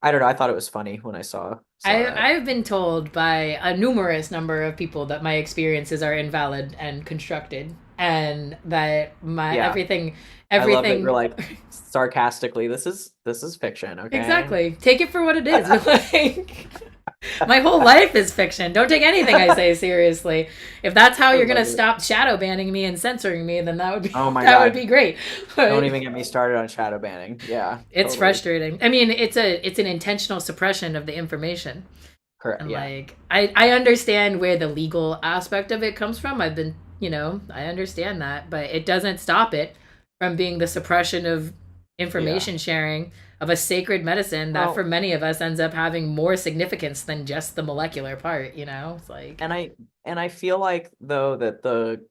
I don't know. I thought it was funny when I saw that. I've been told by a numerous number of people that my experiences are invalid and constructed, and that my Yeah. everything I love that you're everything like sarcastically, this is fiction, okay? exactly. Take it for what it is. But like my whole life is fiction. Don't take anything I say seriously. If that's how I you're gonna love it. stop shadow banning me and censoring me, then that would be Oh my that would God. be great. Don't But even get me started on shadow banning. Yeah, it's totally. frustrating. I mean, it's an intentional suppression of the information. Correct. And Yeah. like I understand where the legal aspect of it comes from. I've been, I understand that, but it doesn't stop it from being the suppression of Yeah. information sharing of a sacred medicine that for Well, many of us ends up having more significance than just the molecular part. It's like and I feel like though that the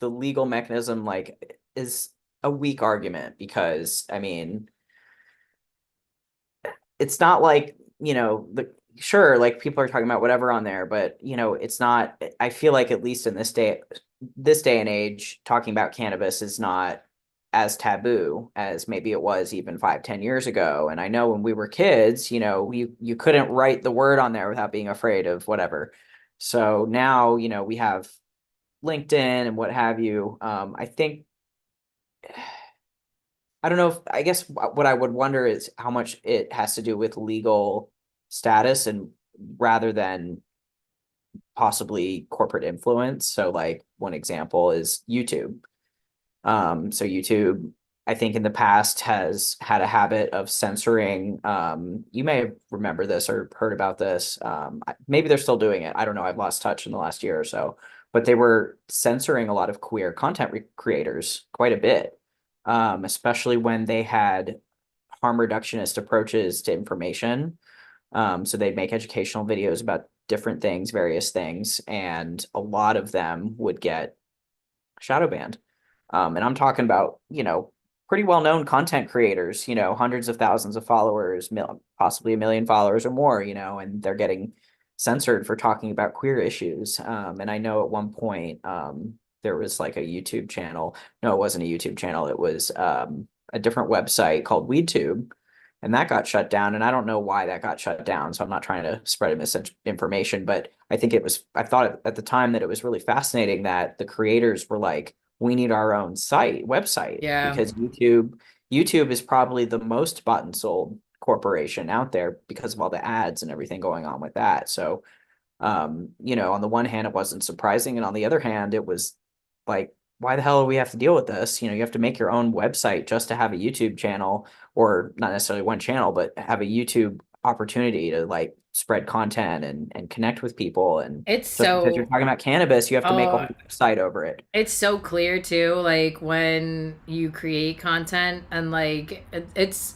legal mechanism like is a weak argument because I mean it's not like the sure like people are talking about whatever on there but it's not. I feel like at least in this day and age talking about cannabis is not as taboo as maybe it was even 5-10 years ago. And I know when we were kids, you couldn't write the word on there without being afraid of whatever. So now we have LinkedIn and what have you. I think I don't know if I guess what I would wonder is how much it has to do with legal status and rather than possibly corporate influence. So like one example is YouTube. So YouTube, I think in the past has had a habit of censoring. You may remember this or heard about this. Maybe they're still doing it. I don't know. I've lost touch in the last year or so, but they were censoring a lot of queer content creators quite a bit, especially when they had harm reductionist approaches to information. So they'd make educational videos about different things, various things, and a lot of them would get shadow banned. And I'm talking about, pretty well-known content creators, hundreds of thousands of followers, possibly a million followers or more, and they're getting censored for talking about queer issues. And I know at one point, there was like a YouTube channel. No, it wasn't a YouTube channel. It was a different website called WeedTube, and that got shut down. And I don't know why that got shut down. So I'm not trying to spread misinformation, but I thought at the time that it was really fascinating that the creators were like, we need our own website, yeah. because YouTube is probably the most bought and sold corporation out there because of all the ads and everything going on with that. So, on the one hand, it wasn't surprising, and on the other hand, it was like, why the hell do we have to deal with this? You have to make your own website just to have a YouTube channel, or not necessarily one channel, but have a YouTube opportunity to like spread content and connect with people. And It's just because you're so talking about cannabis, you have to make a oh whole website over it. it's so clear too, like when you create content and like it's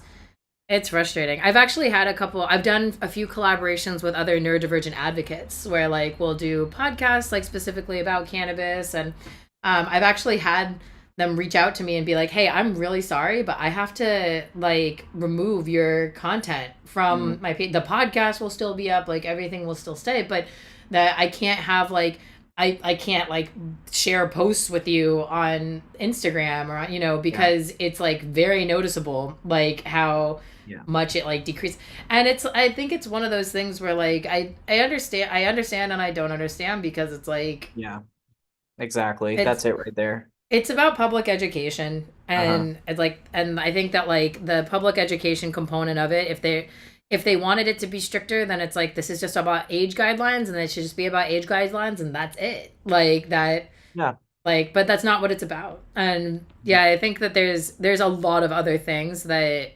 frustrating. I've actually had I've done a few collaborations with other neurodivergent advocates where like we'll do podcasts like specifically about cannabis. And I've actually had them reach out to me and be like, hey, I'm really sorry, but I have to like remove your content from Mm, my page. The podcast will still be up, like everything will still stay, but that I can't have like I can't like share posts with you on Instagram or yeah, because it's like very noticeable like how yeah, much it like decreased. And I think it's one of those things where like I understand and I don't understand, because it's like yeah, exactly. it's That's it right there. it's about public education. Uh-huh. And it's like, and I think that like the public education component of it, if they wanted it to be stricter, then it's like this is just about age guidelines and it should just be about age guidelines and that's it. Like that, Yeah. like, but that's not what it's about. And yeah, I think that there's a lot of other things that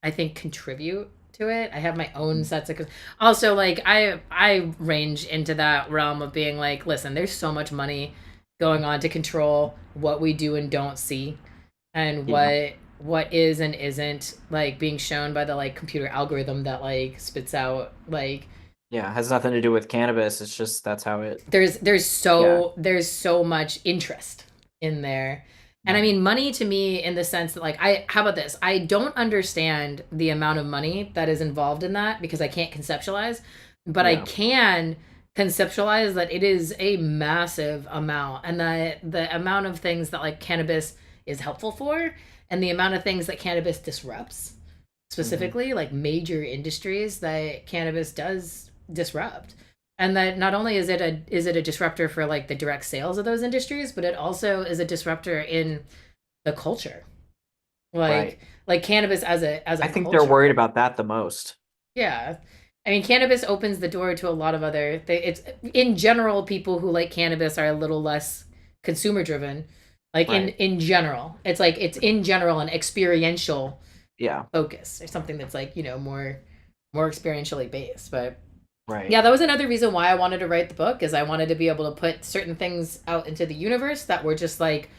I think contribute to it. I have my own sets of also like I range into that realm of being like, listen, there's so much money going on to control what we do and don't see, and Yeah. what is and isn't like being shown by the like computer algorithm that like spits out like Yeah. It has nothing to do with cannabis. It's just that's how it. Yeah. there's so much interest in there. And I Mhm. mean money to me in the sense that like I how about this? I don't understand the amount of money that is involved in that because I can't conceptualize, but I Yeah. can conceptualize that it is a massive amount, and that the amount of things that like cannabis is helpful for, and the amount of things that cannabis disrupts, Hmm. specifically like major industries that cannabis does disrupt. And that not only is it a disruptor for like the direct sales of those industries, but it also is a disruptor in the culture. Right. Like cannabis as I a think they're worried culture. about that the most. Yeah. I mean, cannabis opens the door to a lot of other. It's in general, people who like cannabis are a little less consumer driven. Like Right. in general, it's like it's in general an experiential Yeah. focus or something that's like more experientially based. But Right. yeah, that was another reason why I wanted to write the book, is I wanted to be able to put certain things out into the universe that were just like,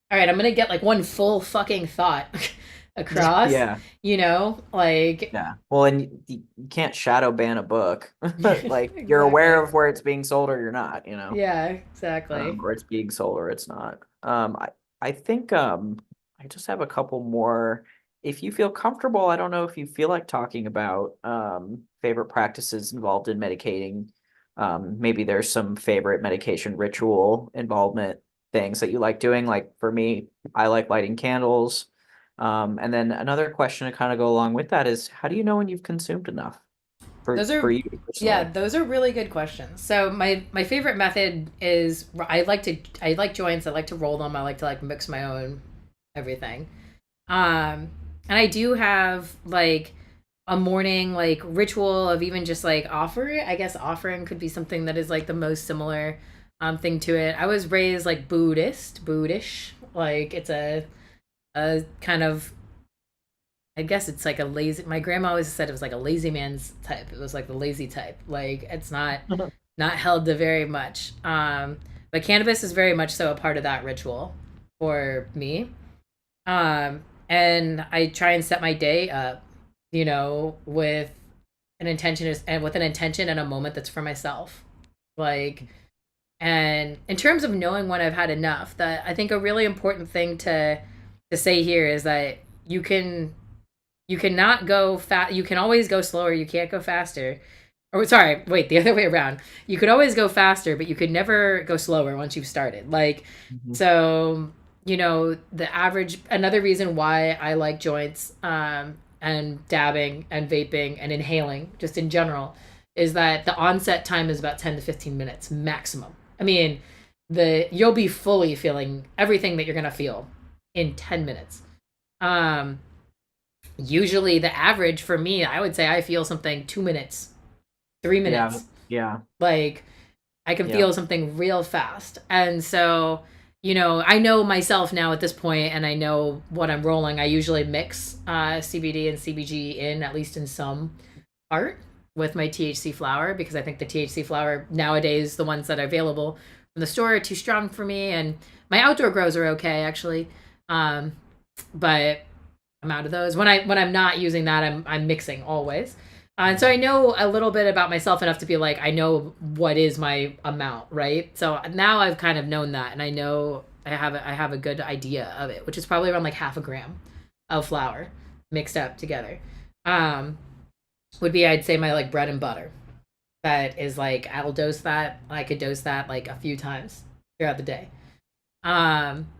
all right, I'm gonna get like one full fucking thought across, Yeah. like Yeah. Well, and you can't shadow ban a book. Like you're aware exactly. of where it's being sold or you're not, Yeah, exactly. or it's being sold or it's not. I think I just have a couple more. If you feel comfortable, I don't know if you feel like talking about favorite practices involved in medicating. Maybe there's some favorite medication ritual involvement things that you like doing. Like for me, I like lighting candles. And then another question to kind of go along with that is, how do you know when you've consumed enough Those for are you Yeah, personally? those are really good questions. So my favorite method is I like joints. I like to roll them. I like to like mix my own everything. And I do have like a morning like ritual of even just like offer. I guess offering could be something that is like the most similar thing to it. I was raised like Buddhish. Like it's a kind of, I guess it's like a lazy. My grandma always said it was like a lazy man's type. It was like the lazy type. Like it's not held to very much. But cannabis is very much so a part of that ritual for me. And I try and set my day up, with an intention and with an intention and a moment that's for myself. Like, and in terms of knowing when I've had enough, that I think a really important thing to say here is that you cannot go fast. You can always go slower. You can't go faster. Or sorry, wait, the other way around. You could always go faster, but you could never go slower once you've started. Like, Mhm. so the average. Another reason why I like joints, and dabbing and vaping and inhaling, just in general, is that the onset time is about 10 to 15 minutes maximum. I mean, the you'll be fully feeling everything that you're gonna feel in 10 minutes. Um, Usually the average for me, I would say I feel something 2 minutes, three Yeah. minutes. Yeah. Like I can Yeah. feel something real fast. And so, I know myself now at this point, and I know what I'm rolling. I usually mix CBD and CBG in, at least in some part, with my THC flower, because I think the THC flower nowadays, the ones that are available from the store, are too strong for me. And my outdoor grows are okay, actually. Um, but I'm out of those. When I'm not using that, I'm mixing always. And so I Mhm. know a little bit about myself enough to be like, I know what is my amount, right? So now I've kind of known that, and I know I have a good idea of it, which is probably around like half a gram of flour mixed up together. Um, would be, I'd say, my like bread and butter. That is like, I'll dose that. I could dose that like a few times throughout the day.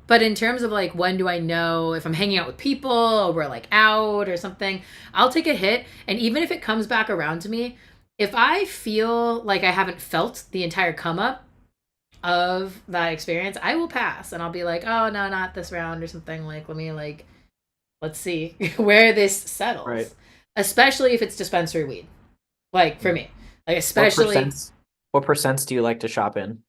But in terms of like, when do I know if I'm hanging out with people or we're like out or something, I'll take a hit. And even if it comes back around to me, if I feel like I haven't felt the entire come up of that experience, I will pass and I'll be like, oh no, not this round or something. Like, let's see where this Right. settles. Especially if it's dispensary weed. Like for Mm. me. Like What especially percents what percents do you like to shop in?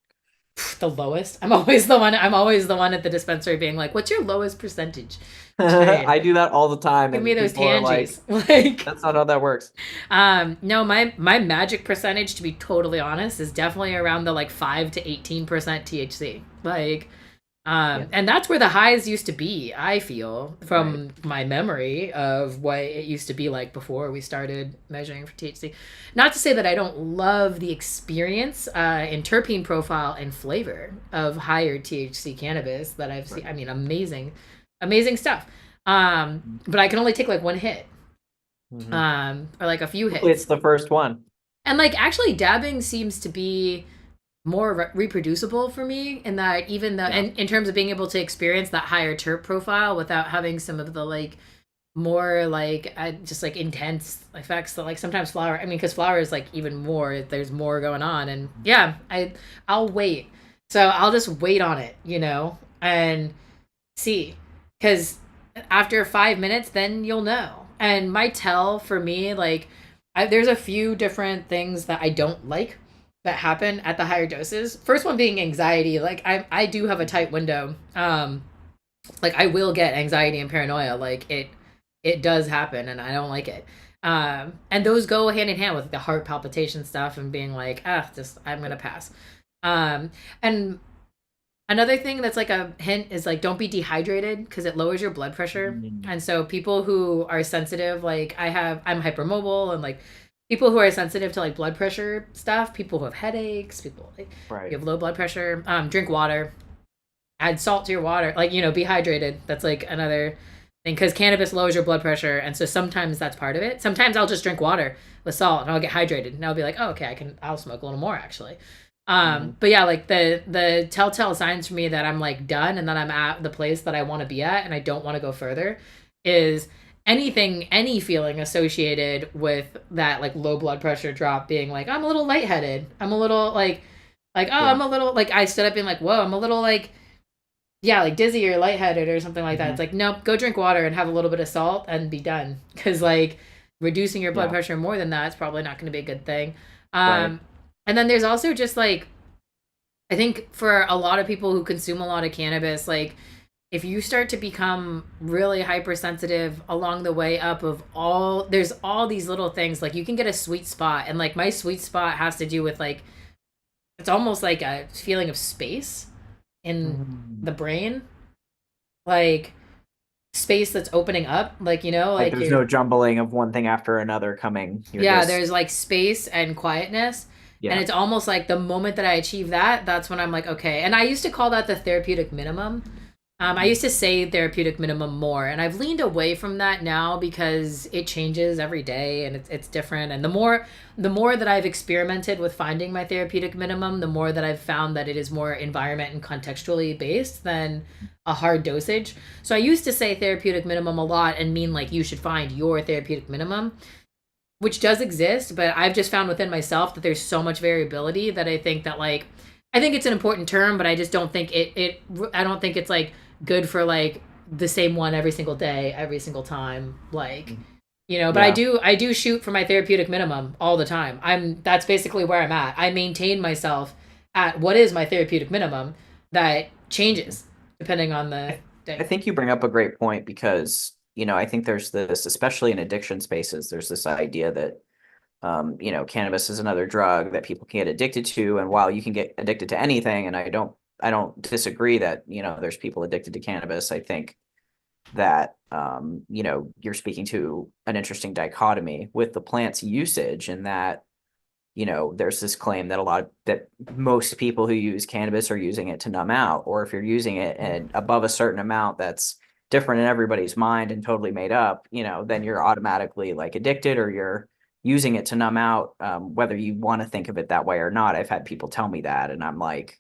the lowest. I'm always the one at the dispensary being like, what's your lowest percentage strain? I do that all the time Give me and those people are like, tangies. Like, that's not how that works. no, my magic percentage, to be totally honest, is definitely around the like 5 to 18% THC. Like, Yeah. and that's where the highs used to be, I feel, Right. from my memory of what it used to be like before we started measuring for THC. Not to say that I don't love the experience, in terpene profile and flavor of higher THC cannabis that I've seen. Right. I mean, amazing, amazing stuff. But I can only take like one hit, Hmm. or like a few Hopefully it's hits. the first one. And like actually dabbing seems to be more reproducible for me in that even though Yeah. and in terms of being able to experience that higher terp profile without having some of the like more like just like intense effects that like sometimes flower, I mean, because flower is like even more, there's more going on. And yeah, I'll wait. So I'll just wait on it, and see, because after 5 minutes then you'll know. And my tell for me, like, there's a few different things that I don't like that happen at the higher doses. First one being anxiety. Like I do have a tight window. Like I will get anxiety and paranoia. Like it does happen, and I don't like it. And those go hand in hand with the heart palpitation stuff and being like, just I'm gonna pass. And another thing that's like a hint is like don't be dehydrated because it lowers your blood pressure. Mm. And so people who are sensitive, like I'm hypermobile, and like people who are sensitive to like blood pressure stuff, people who have headaches, people like Right. you have low blood pressure, drink water, add salt to your water, like be hydrated. That's like another thing because cannabis lowers your blood pressure, and so sometimes that's part of it. Sometimes I'll just drink water with salt and I'll get hydrated, and I'll be like, oh, okay, I'll smoke a little more actually. Hmm. But yeah, like the telltale signs for me that I'm like done and that I'm at the place that I want to be at and I don't want to go further is any feeling associated with that like low blood pressure drop being like I'm a little lightheaded, I'm a little like oh Yeah. I'm a little like I stood up being like whoa I'm a little like yeah, like dizzy or lightheaded or something like that. Hmm. It's like, nope, go drink water and have a little bit of salt and be done. Because, like, reducing your blood Yeah. pressure more than that is probably not going to be a good thing. Right. Um, and then there's also just like, I think for a lot of people who consume a lot of cannabis, like, if you start to become really hypersensitive along the way up of there's all these little things, like, you can get a sweet spot. And, like, my sweet spot has to do with, like, it's almost like a feeling of space in Mhm. the brain. Like, space that's opening up, like Like like there's you're no jumbling of one thing after another coming. You're yeah, just there's like space and quietness, and yeah. it's almost like the moment that I achieve that, that's when I'm like okay. And I used to call that the therapeutic minimum. I Mhm. used to say therapeutic minimum more, and I've leaned away from that now because it changes every day and it's different. And the more that I've experimented with finding my therapeutic minimum, the more that I've found that it is more environment and contextually based than a hard dosage. So I used to say therapeutic minimum a lot and mean like you should find your therapeutic minimum, which does exist, but I've just found within myself that there's so much variability that I think that like I think it's an important term, but I just don't think I don't think it's like good for like the same one every single day, every single time. Like, but I Yeah. do I do shoot for my therapeutic minimum all the time. That's basically where I'm at. I maintain myself at what is my therapeutic minimum that changes depending on the I, I day. think you bring up a great point because, I think there's this, especially in addiction spaces, there's this idea that, cannabis is another drug that people can get addicted to. And while you can get addicted to anything, and I don't disagree that, there's people addicted to cannabis. I think that, you're speaking to an interesting dichotomy with the plant's usage and that, there's this claim that that most people who use cannabis are using it to numb out, or if you're using it and above a certain amount that's different in everybody's mind and totally made up, then you're automatically like addicted or you're using it to numb out, whether you want to think of it that way or not. I've had people tell me that, and I'm like,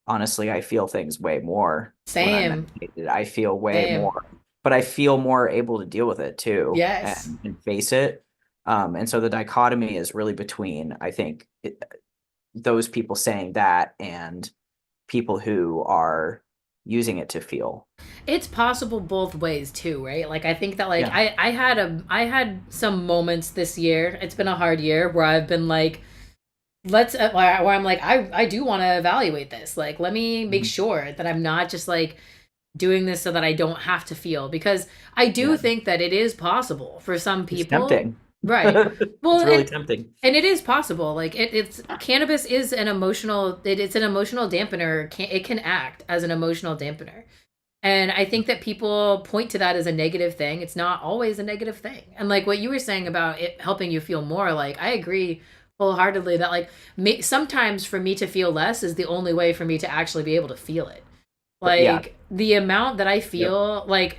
honestly, I feel things way more when I'm Same. medicated. I feel way Same. more, but I feel more able to deal with it too Yes. and face it. And so the dichotomy is really between, I think, those people saying that and people who are using it to feel. It's possible both ways too, right? Like I think that like Yeah. I had some moments this year. It's been a hard year where I've been like where I'm like I do want to evaluate this. Like let me make Mhm. sure that I'm not just like doing this so that I don't have to feel, because I do Yeah. think that it is possible for some It's people. tempting. Right. Well, It's really tempting. and it is possible. Like it's cannabis is an emotional it's an emotional dampener. It can act as an emotional dampener. And I think that people point to that as a negative thing. It's not always a negative thing. And like what you were saying about it helping you feel more, like I agree wholeheartedly that like sometimes for me to feel less is the only way for me to actually be able to feel it. But yeah. Like the amount that I Yep. feel, like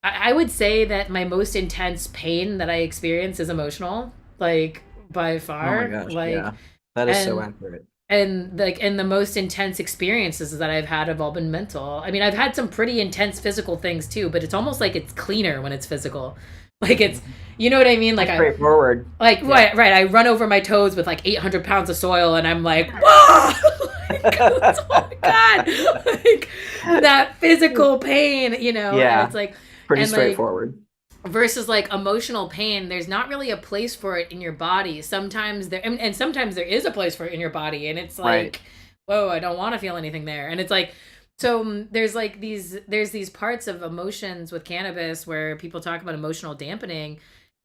I would say that my most intense pain that I experience is emotional. Like by Oh my far. gosh, Like, yeah. That is so and accurate. and the most intense experiences that I've had have all been mental. I mean, I've had some pretty intense physical things too, but it's almost like it's cleaner when it's physical. Like it's, Mhm. you know what I mean? More straightforward. Yeah. Right, I run over my toes with like 800 pounds of soil, and I'm like, whoa, like, oh my god, like that physical pain, and Yeah, it's like, pretty and like straightforward. versus like emotional pain, there's not really a place for it in your body. Sometimes there, and sometimes there is a place for it in your body, and it's Right. like, whoa, I don't want to feel anything there. And it's like, so there's like there's these parts of emotions with cannabis where people talk about emotional dampening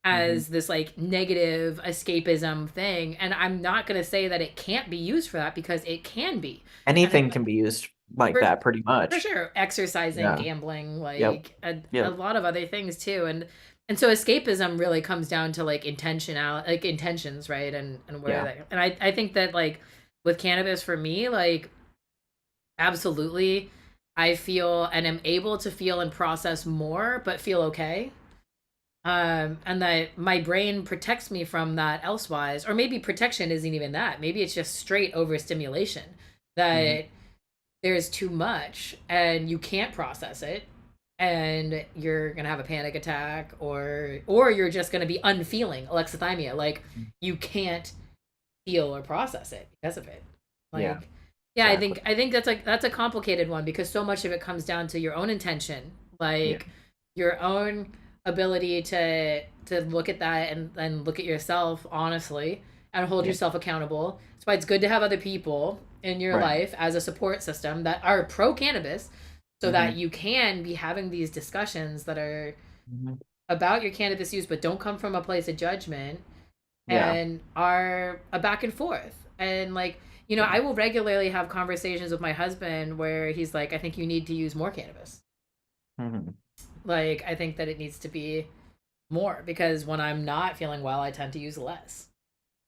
Hmm. as this like negative escapism thing, and I'm not going to say that it can't be used for that, because it can be. And Anything can be used like for, that pretty for much. sure, exercising, Yeah. gambling, Yep. like a Yep. lot of other things too. And so escapism really comes down to like intentions, right? And where Yeah. that, and I think that like with cannabis for me, like absolutely, I feel and am able to feel and process more, but feel okay. And that my brain protects me from that elsewise, or maybe protection isn't even that. Maybe it's just straight overstimulation, Hmm. that there's too much and you can't process it, and you're gonna have a panic attack, or you're just gonna be unfeeling alexithymia, like you can't feel or process it because of it. Yeah, Like, yeah, i exactly. think i think that's a complicated one, because so much of it comes down to your own intention, Yeah. like your own ability to look at that and look at yourself honestly and hold Yeah. yourself accountable. That's why it's good to have other people in your Right. life as a support system that are pro cannabis, so that Hmm. you can be having these discussions that are Hmm. about your cannabis use, but don't come from a place of judgment, Yeah. and are a back and forth. And like, Yeah. I will regularly have conversations with my husband where he's like, I think you need to use more cannabis. Hmm. Like, I think that it needs to be more, because when I'm not feeling well, I tend to use less.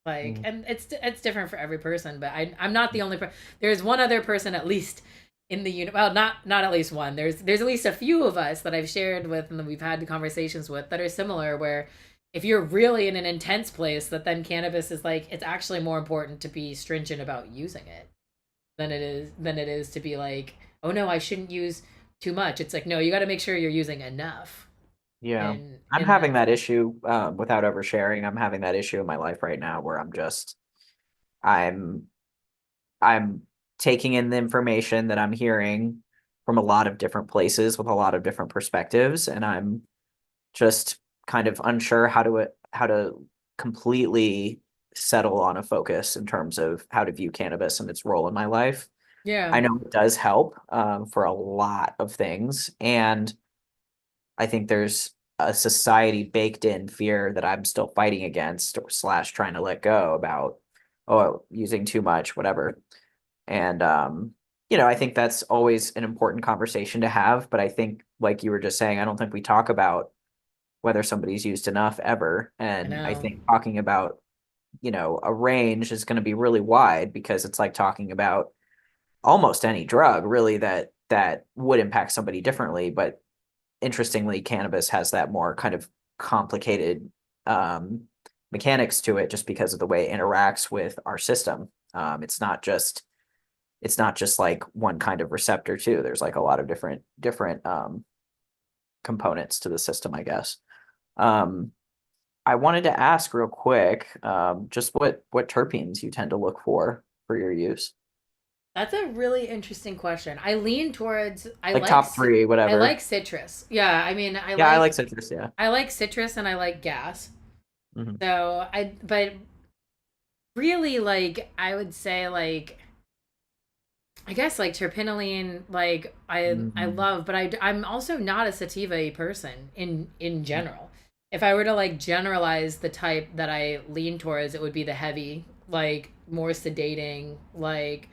Like, Hmm. and it's different for every person, but I'm not the only person. There's one other person at least in the unit. Well, not at least one. There's at least a few of us that I've shared with and that we've had conversations with that are similar, where if you're really in an intense place, that then cannabis is like, it's actually more important to be stringent about using it than it is to be like, oh no, I shouldn't use too much. It's like, no, you got to make sure you're using enough Yeah. I'm in having that. that issue, without oversharing. I'm having that issue in my life right now where I'm I'm taking in the information that I'm hearing from a lot of different places with a lot of different perspectives, and I'm just kind of unsure how to completely settle on a focus in terms of how to view cannabis and its role in my life. Yeah. I know it does help, for a lot of things, and I think there's a society baked in fear that I'm still fighting against or slash trying to let go about, oh, using too much, whatever. And I think that's always an important conversation to have. But I think, like you were just saying, I don't think we talk about whether somebody's used enough ever. I And I know. think talking about, a range is going to be really wide, because it's like talking about almost any drug really that would impact somebody differently. But interestingly, cannabis has that more kind of complicated um, mechanics to it, just because of the way it interacts with our system. It's not just like one kind of receptor too. There's like a lot of different components to the system, I guess. Um, I wanted to ask real quick, just what terpenes you tend to look for your use, That's a really interesting question. I lean towards like top three, I like whatever. citrus. Yeah, I mean, Yeah, I like citrus. Yeah. I like citrus and I like gas. Hmm. So I but really, like, I would say like, I guess like terpinolene, like I Hmm. love, but I'm also not a sativa person in general. If I were to like generalize the type that I lean towards, it would be the heavy, like more sedating, like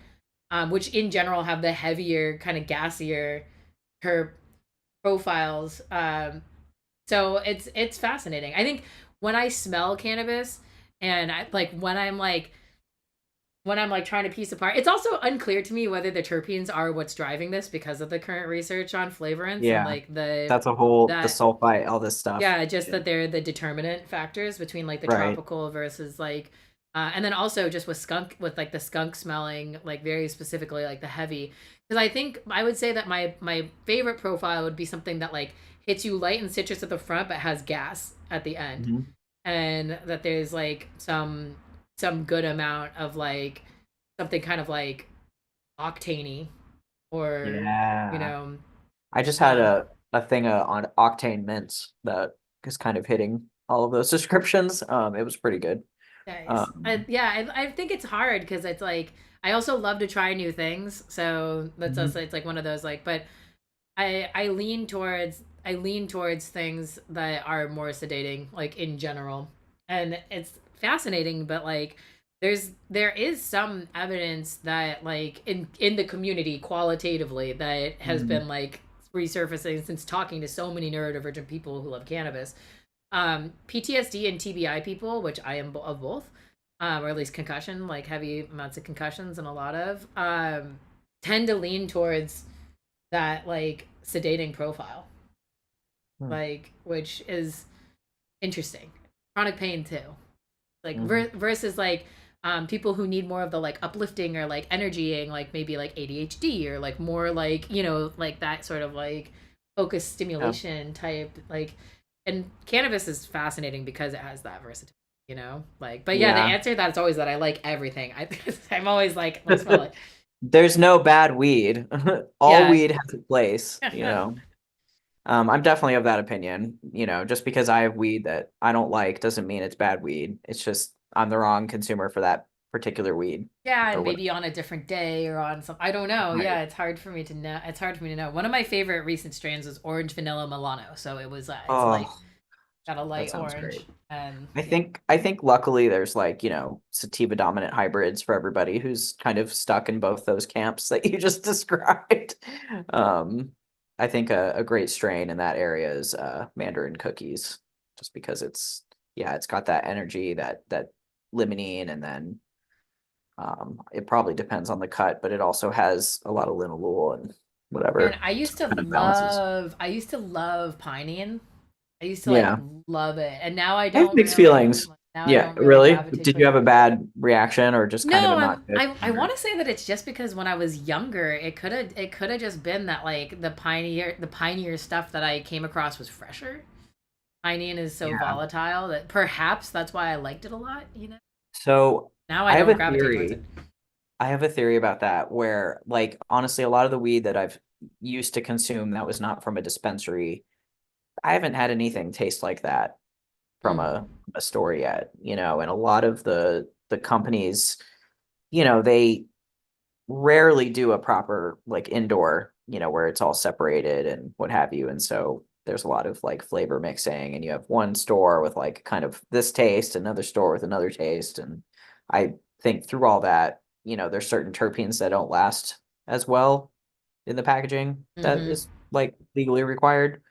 which in general have the heavier, kind of gassier herb profiles. So it's fascinating. I think when I smell cannabis, and I like when I'm like when I'm like trying to piece apart. It's also unclear to me whether the terpenes are what's driving this because of the current research on flavorants and Yeah, like the that's a whole the that sulfite, all this stuff. yeah, just Yeah. that they're the determinant factors between like the Right. tropical versus like and then also just with skunk with like the skunk smelling like very specifically like the heavy because I think I would say that my favorite profile would be something that like hits you light and citrus at the front but has gas at the end Mhm. and that there's like some good amount of like something kind of like octaney or you Yeah. know I just had um a thing on octane mints that is kind of hitting all of those descriptions. It was pretty good. nice. Um, Yeah, I think it's hard because it's like I also love to try new things, so that's also mhm. it's like one of those like. But I lean towards things that are more sedating, like in general, and it's fascinating. But like, there is some evidence that like in the community qualitatively that has Mhm. been like resurfacing since talking to so many neurodivergent people who love cannabis PTSD and TBI people, which I am of both, or at least concussion, like heavy amounts of concussions and a lot of, tend to lean towards that like sedating profile, Hmm. like which is interesting. Chronic pain too, like Mhm. versus like people who need more of the like uplifting or like energying, like maybe like ADHD or like more like like that sort of like focus Yeah. stimulation type like and cannabis is fascinating because it has that versatility, like but yeah the Yeah. answer to that is always that I like everything. I'm always like let's smell it. There's no bad weed. All Yeah. weed has a place, you know. I'm definitely of that opinion. Just because I have weed that I don't like doesn't mean it's bad weed. It's just I'm the wrong consumer for that particular weed Yeah, or and whatever. maybe on a different day or on some I don't know. Right. Yeah, it's hard for me to know. It's hard for me to know. One of my favorite recent strains was orange vanilla Milano. So it was it's like Oh, got a that light sounds orange great. and I yeah. think I think luckily there's like, sativa dominant hybrids for everybody who's kind of stuck in both those camps that you just described. Um, I think a great strain in that area is Mandarin cookies, just because it's got that energy, that limonene, and then it probably depends on the cut, but it also has a lot of linalool and And whatever, so it kind of balances. I used to love pining. I used to like Yeah. love it. And now I I have don't mixed really feelings. now I Yeah, don't really really? gravitate Did you towards have it. a bad reaction or just kind of a No, not good? I want to say that it's just because when I was younger, it could have just been that like the pioneer stuff that I came across was fresher. Pinene is so Yeah. volatile that perhaps that's why I liked it a lot, So Now I I have don't a gravitate towards it. theory. I have a theory about that where, like, honestly, a lot of the weed that I've used to consume that was not from a dispensary, I haven't had anything taste like that from Mm. a store yet. And a lot of the companies, they rarely do a proper like indoor, where it's all separated and what have you. And so there's a lot of like flavor mixing, and you have one store with like kind of this taste, another store with another taste. And I think through all that, there's certain terpenes that don't last as well in the packaging that Mm-hmm. is like legally required.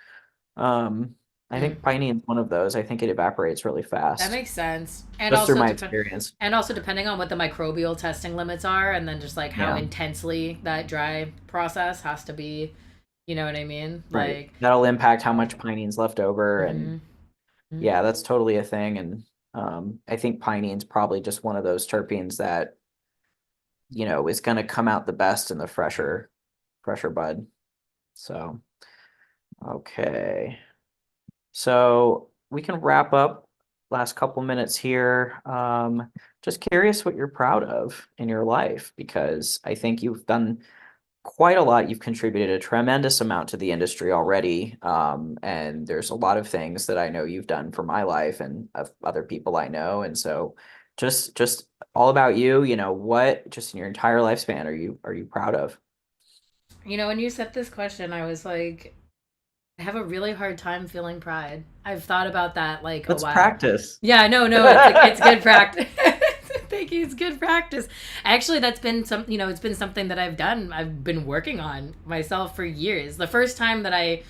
Um, I Mm. think pinene is one of those. I think it evaporates really That fast, makes sense. just through my experience. And also depending on what the microbial testing limits are, and then just like how Yeah. intensely that dry process has to be. You know what I mean? Right. Like, That'll impact how much pinene's left over. And mm-hmm. Mm-hmm. yeah, that's totally a thing. And I think pinene's probably just one of those terpenes that, is going to come out the best in the fresher bud. So, okay. So we can wrap up last couple minutes here. Just curious what you're proud of in your life, because I think you've done quite a lot. You've contributed a tremendous amount to the industry already. And there's a lot of things that I know you've done for my life and of other people I know. And so just all about you, what just in your entire lifespan are you proud of? When you set this question, I was like, I have a really hard time feeling pride. I've thought about that like a Let's while. practice. Yeah, no, it's like it's good practice. Thank you. It's good practice. Actually, that's been it's been something that I've done. I've been working on myself for years. The first time that I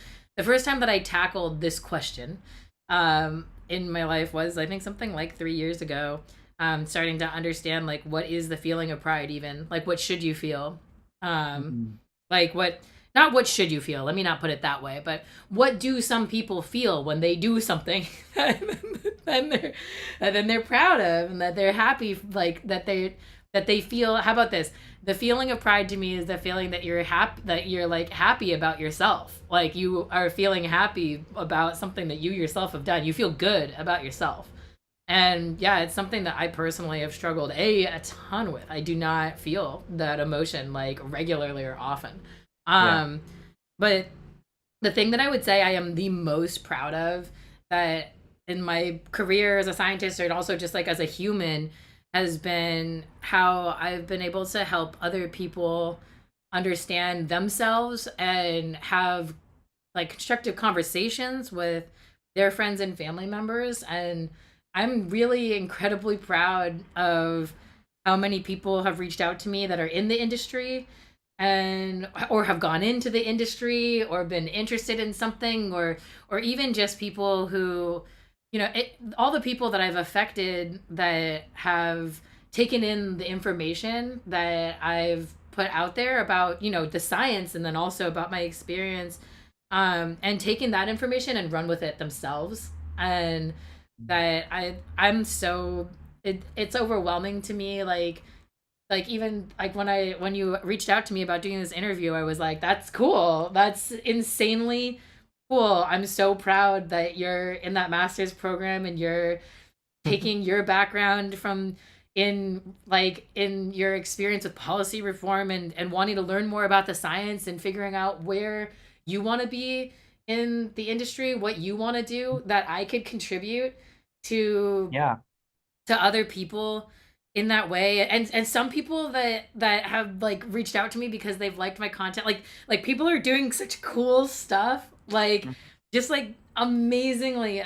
tackled this question, in my life was I think something like 3 years ago. starting to understand like what is the feeling of pride, even like what should you feel, um, Mhm. like what not what should you feel. Let me not put it that way, but what do some people feel when they do something that then they're that then they're proud of and that they're happy, like that they feel. How about this? The feeling of pride to me is the feeling that you're happy, that you're like happy about yourself, like you are feeling happy about something that you yourself have done. You feel good about yourself. And yeah, it's something that I personally have struggled a ton with. I do not feel that emotion like regularly or often. Yeah. Um, but the thing that I would say I am the most proud of, that in my career as a scientist or also just like as a human, has been how I've been able to help other people understand themselves and have like constructive conversations with their friends and family members. And I'm really incredibly proud of how many people have reached out to me that are in the industry and or have gone into the industry or been interested in something, or even just people who, all the people that I've affected that have taken in the information that I've put out there about, the science, and then also about my experience, and taking that information and run with it themselves. And that I'm so, it's overwhelming to me, like even like when you reached out to me about doing this interview, I was like, that's cool, that's insanely cool. I'm so proud that you're in that master's program and you're taking your background from in your experience with policy reform and wanting to learn more about the science and figuring out where you want to be in the industry, what you want to do that I could contribute to Yeah. other people in that way. And some people that have like reached out to me because they've liked my content, like people are doing such cool stuff, like just like amazingly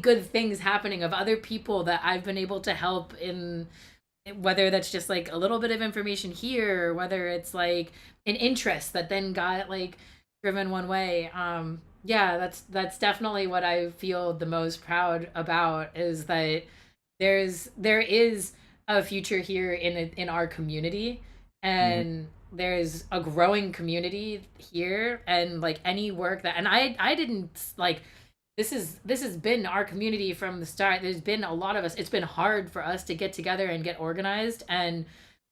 good things happening of other people that I've been able to help in, whether that's just like a little bit of information here, or whether it's like an interest that then got like driven one way. Yeah, that's definitely what I feel the most proud about, is that there is a future here in our community, Mhm. and there's a growing community here, and like any work that, and I didn't like, this has been our community from the start. There's been a lot of us. It's been hard for us to get together and get organized, and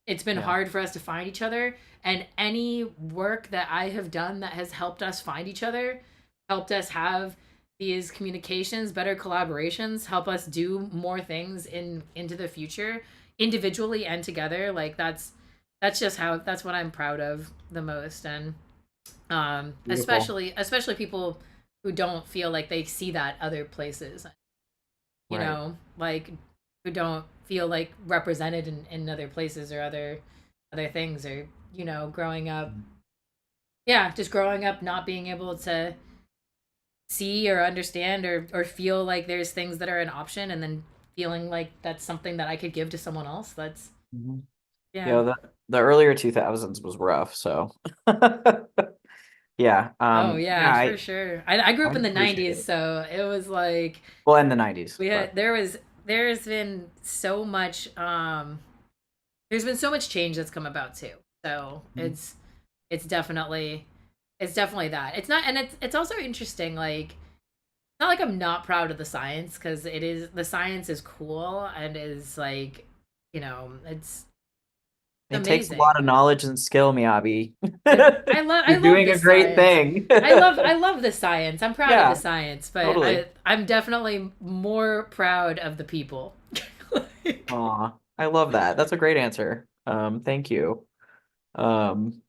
it's been Yeah. hard for us to find each other. And any work that I have done that has helped us find each other, helped us have these communications, better collaborations, help us do more things into the future, individually and together. Like that's just how, that's what I'm proud of the most. And Beautiful. especially people who don't feel like they see that other places, Right. like who don't feel like represented in other places or other things, or growing up, yeah, just growing up not being able to see or understand or feel like there's things that are an option, and then feeling like that's something that I could give to someone else. That's, Mhm. yeah. Yeah, the earlier 2000s was rough, so yeah. Oh Yeah, yeah, for sure. I grew I up in the appreciate 90s, it. so it was like Well, in the 90s, we had but there's been so much there's been so much change that's come about too. So Mhm. it's definitely it's definitely that. It's not, and it's also interesting, like not like I'm not proud of the science, because it is, the science is cool and is like, it's It takes a amazing. lot of knowledge and skill, Miyabi. I You're love doing the a great science. thing. I love the science. I'm proud of the Yeah, science, but totally. I'm definitely more proud of the people. Like, Aw, I love that. That's a great answer. Thank you. Um,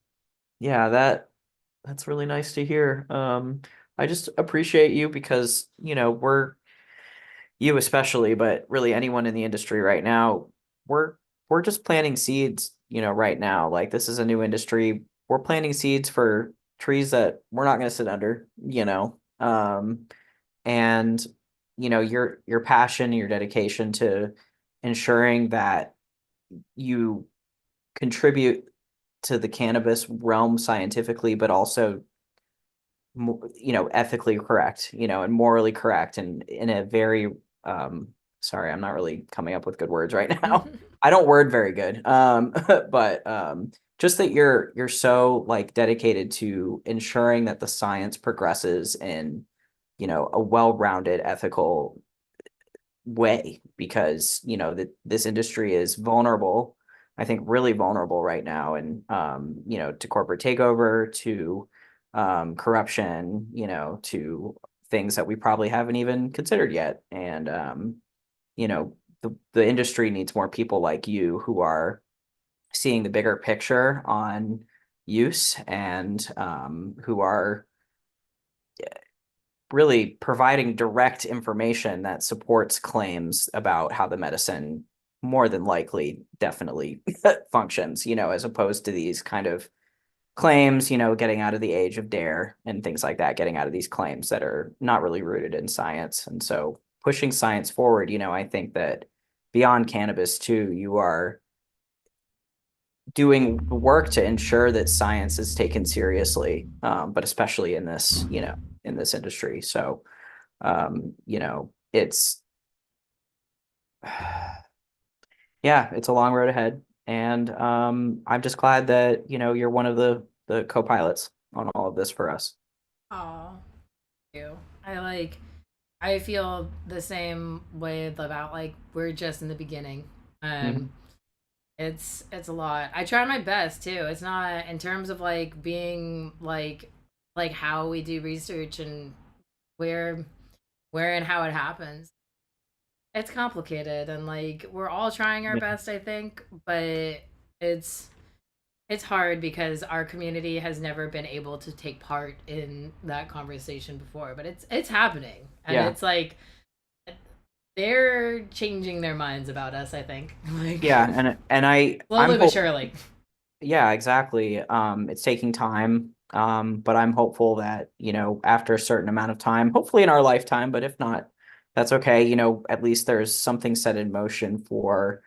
yeah, that's really nice to hear. I just appreciate you because, we're you especially, but really anyone in the industry right now, we're we're just planting seeds, right now. Like this is a new industry. We're planting seeds for trees that we're not going to sit under, and your passion, your dedication to ensuring that you contribute to the cannabis realm scientifically, but also ethically correct, and morally correct, and in a very sorry, I'm not really coming up with good words right now. I don't word very good. But just that you're so like dedicated to ensuring that the science progresses in, a well-rounded ethical way, because that this industry is vulnerable, I think really vulnerable right now, and to corporate takeover, to corruption, to things that we probably haven't even considered yet. And you know the industry needs more people like you who are seeing the bigger picture on use, and who are really providing direct information that supports claims about how the medicine more than likely definitely functions, as opposed to these kind of claims, getting out of the age of dare and things like that, getting out of these claims that are not really rooted in science. And so pushing science forward, I think that beyond cannabis too, you are doing the work to ensure that science is taken seriously, but especially in this, in this industry. So it's yeah, it's a long road ahead. And I'm just glad that, you're one of the co-pilots on all of this for us. Oh, you. I feel the same way about like we're just in the beginning. Mhm. It's a lot. I try my best too. It's not in terms of like being like how we do research and where where and how it happens. It's complicated and like we're all trying our Yeah. best, I think, but it's it's hard because our community has never been able to take part in that conversation before, but it's happening. And Yeah. it's like they're changing their minds about us, I think. Like Yeah. And I'm slowly but hope surely. Yeah, exactly. It's taking time. But I'm hopeful that, after a certain amount of time, hopefully in our lifetime, but if not, that's okay. At least there's something set in motion for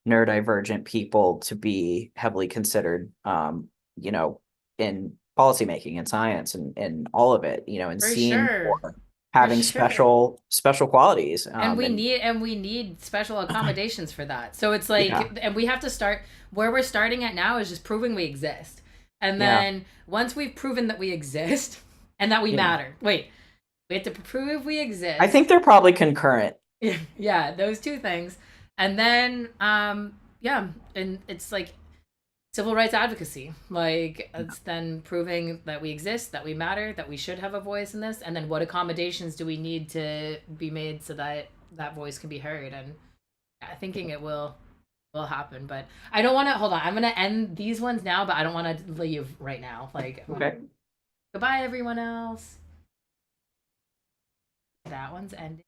neurodivergent people to be heavily considered, you know, in policymaking and science, and all of it, and For seen sure. for For having sure. special qualities. And And we need special accommodations for that. So it's yeah, like and we have to start where we're starting at now is just proving we exist. And yeah, then once we've proven that we exist and that we yeah. matter. Wait, we have to prove we I exist. think they're probably concurrent. Yeah, those two things. And then yeah, and it's like civil rights advocacy. Like it's then proving that we exist, that we matter, that we should have a voice in this, and then what accommodations do we need to be made so that that voice can be heard. And yeah, thinking it will happen. But I don't want to hold on. I'm gonna end these ones now, but I don't want to leave right now. Like I want to Okay. goodbye everyone else. That one's ending.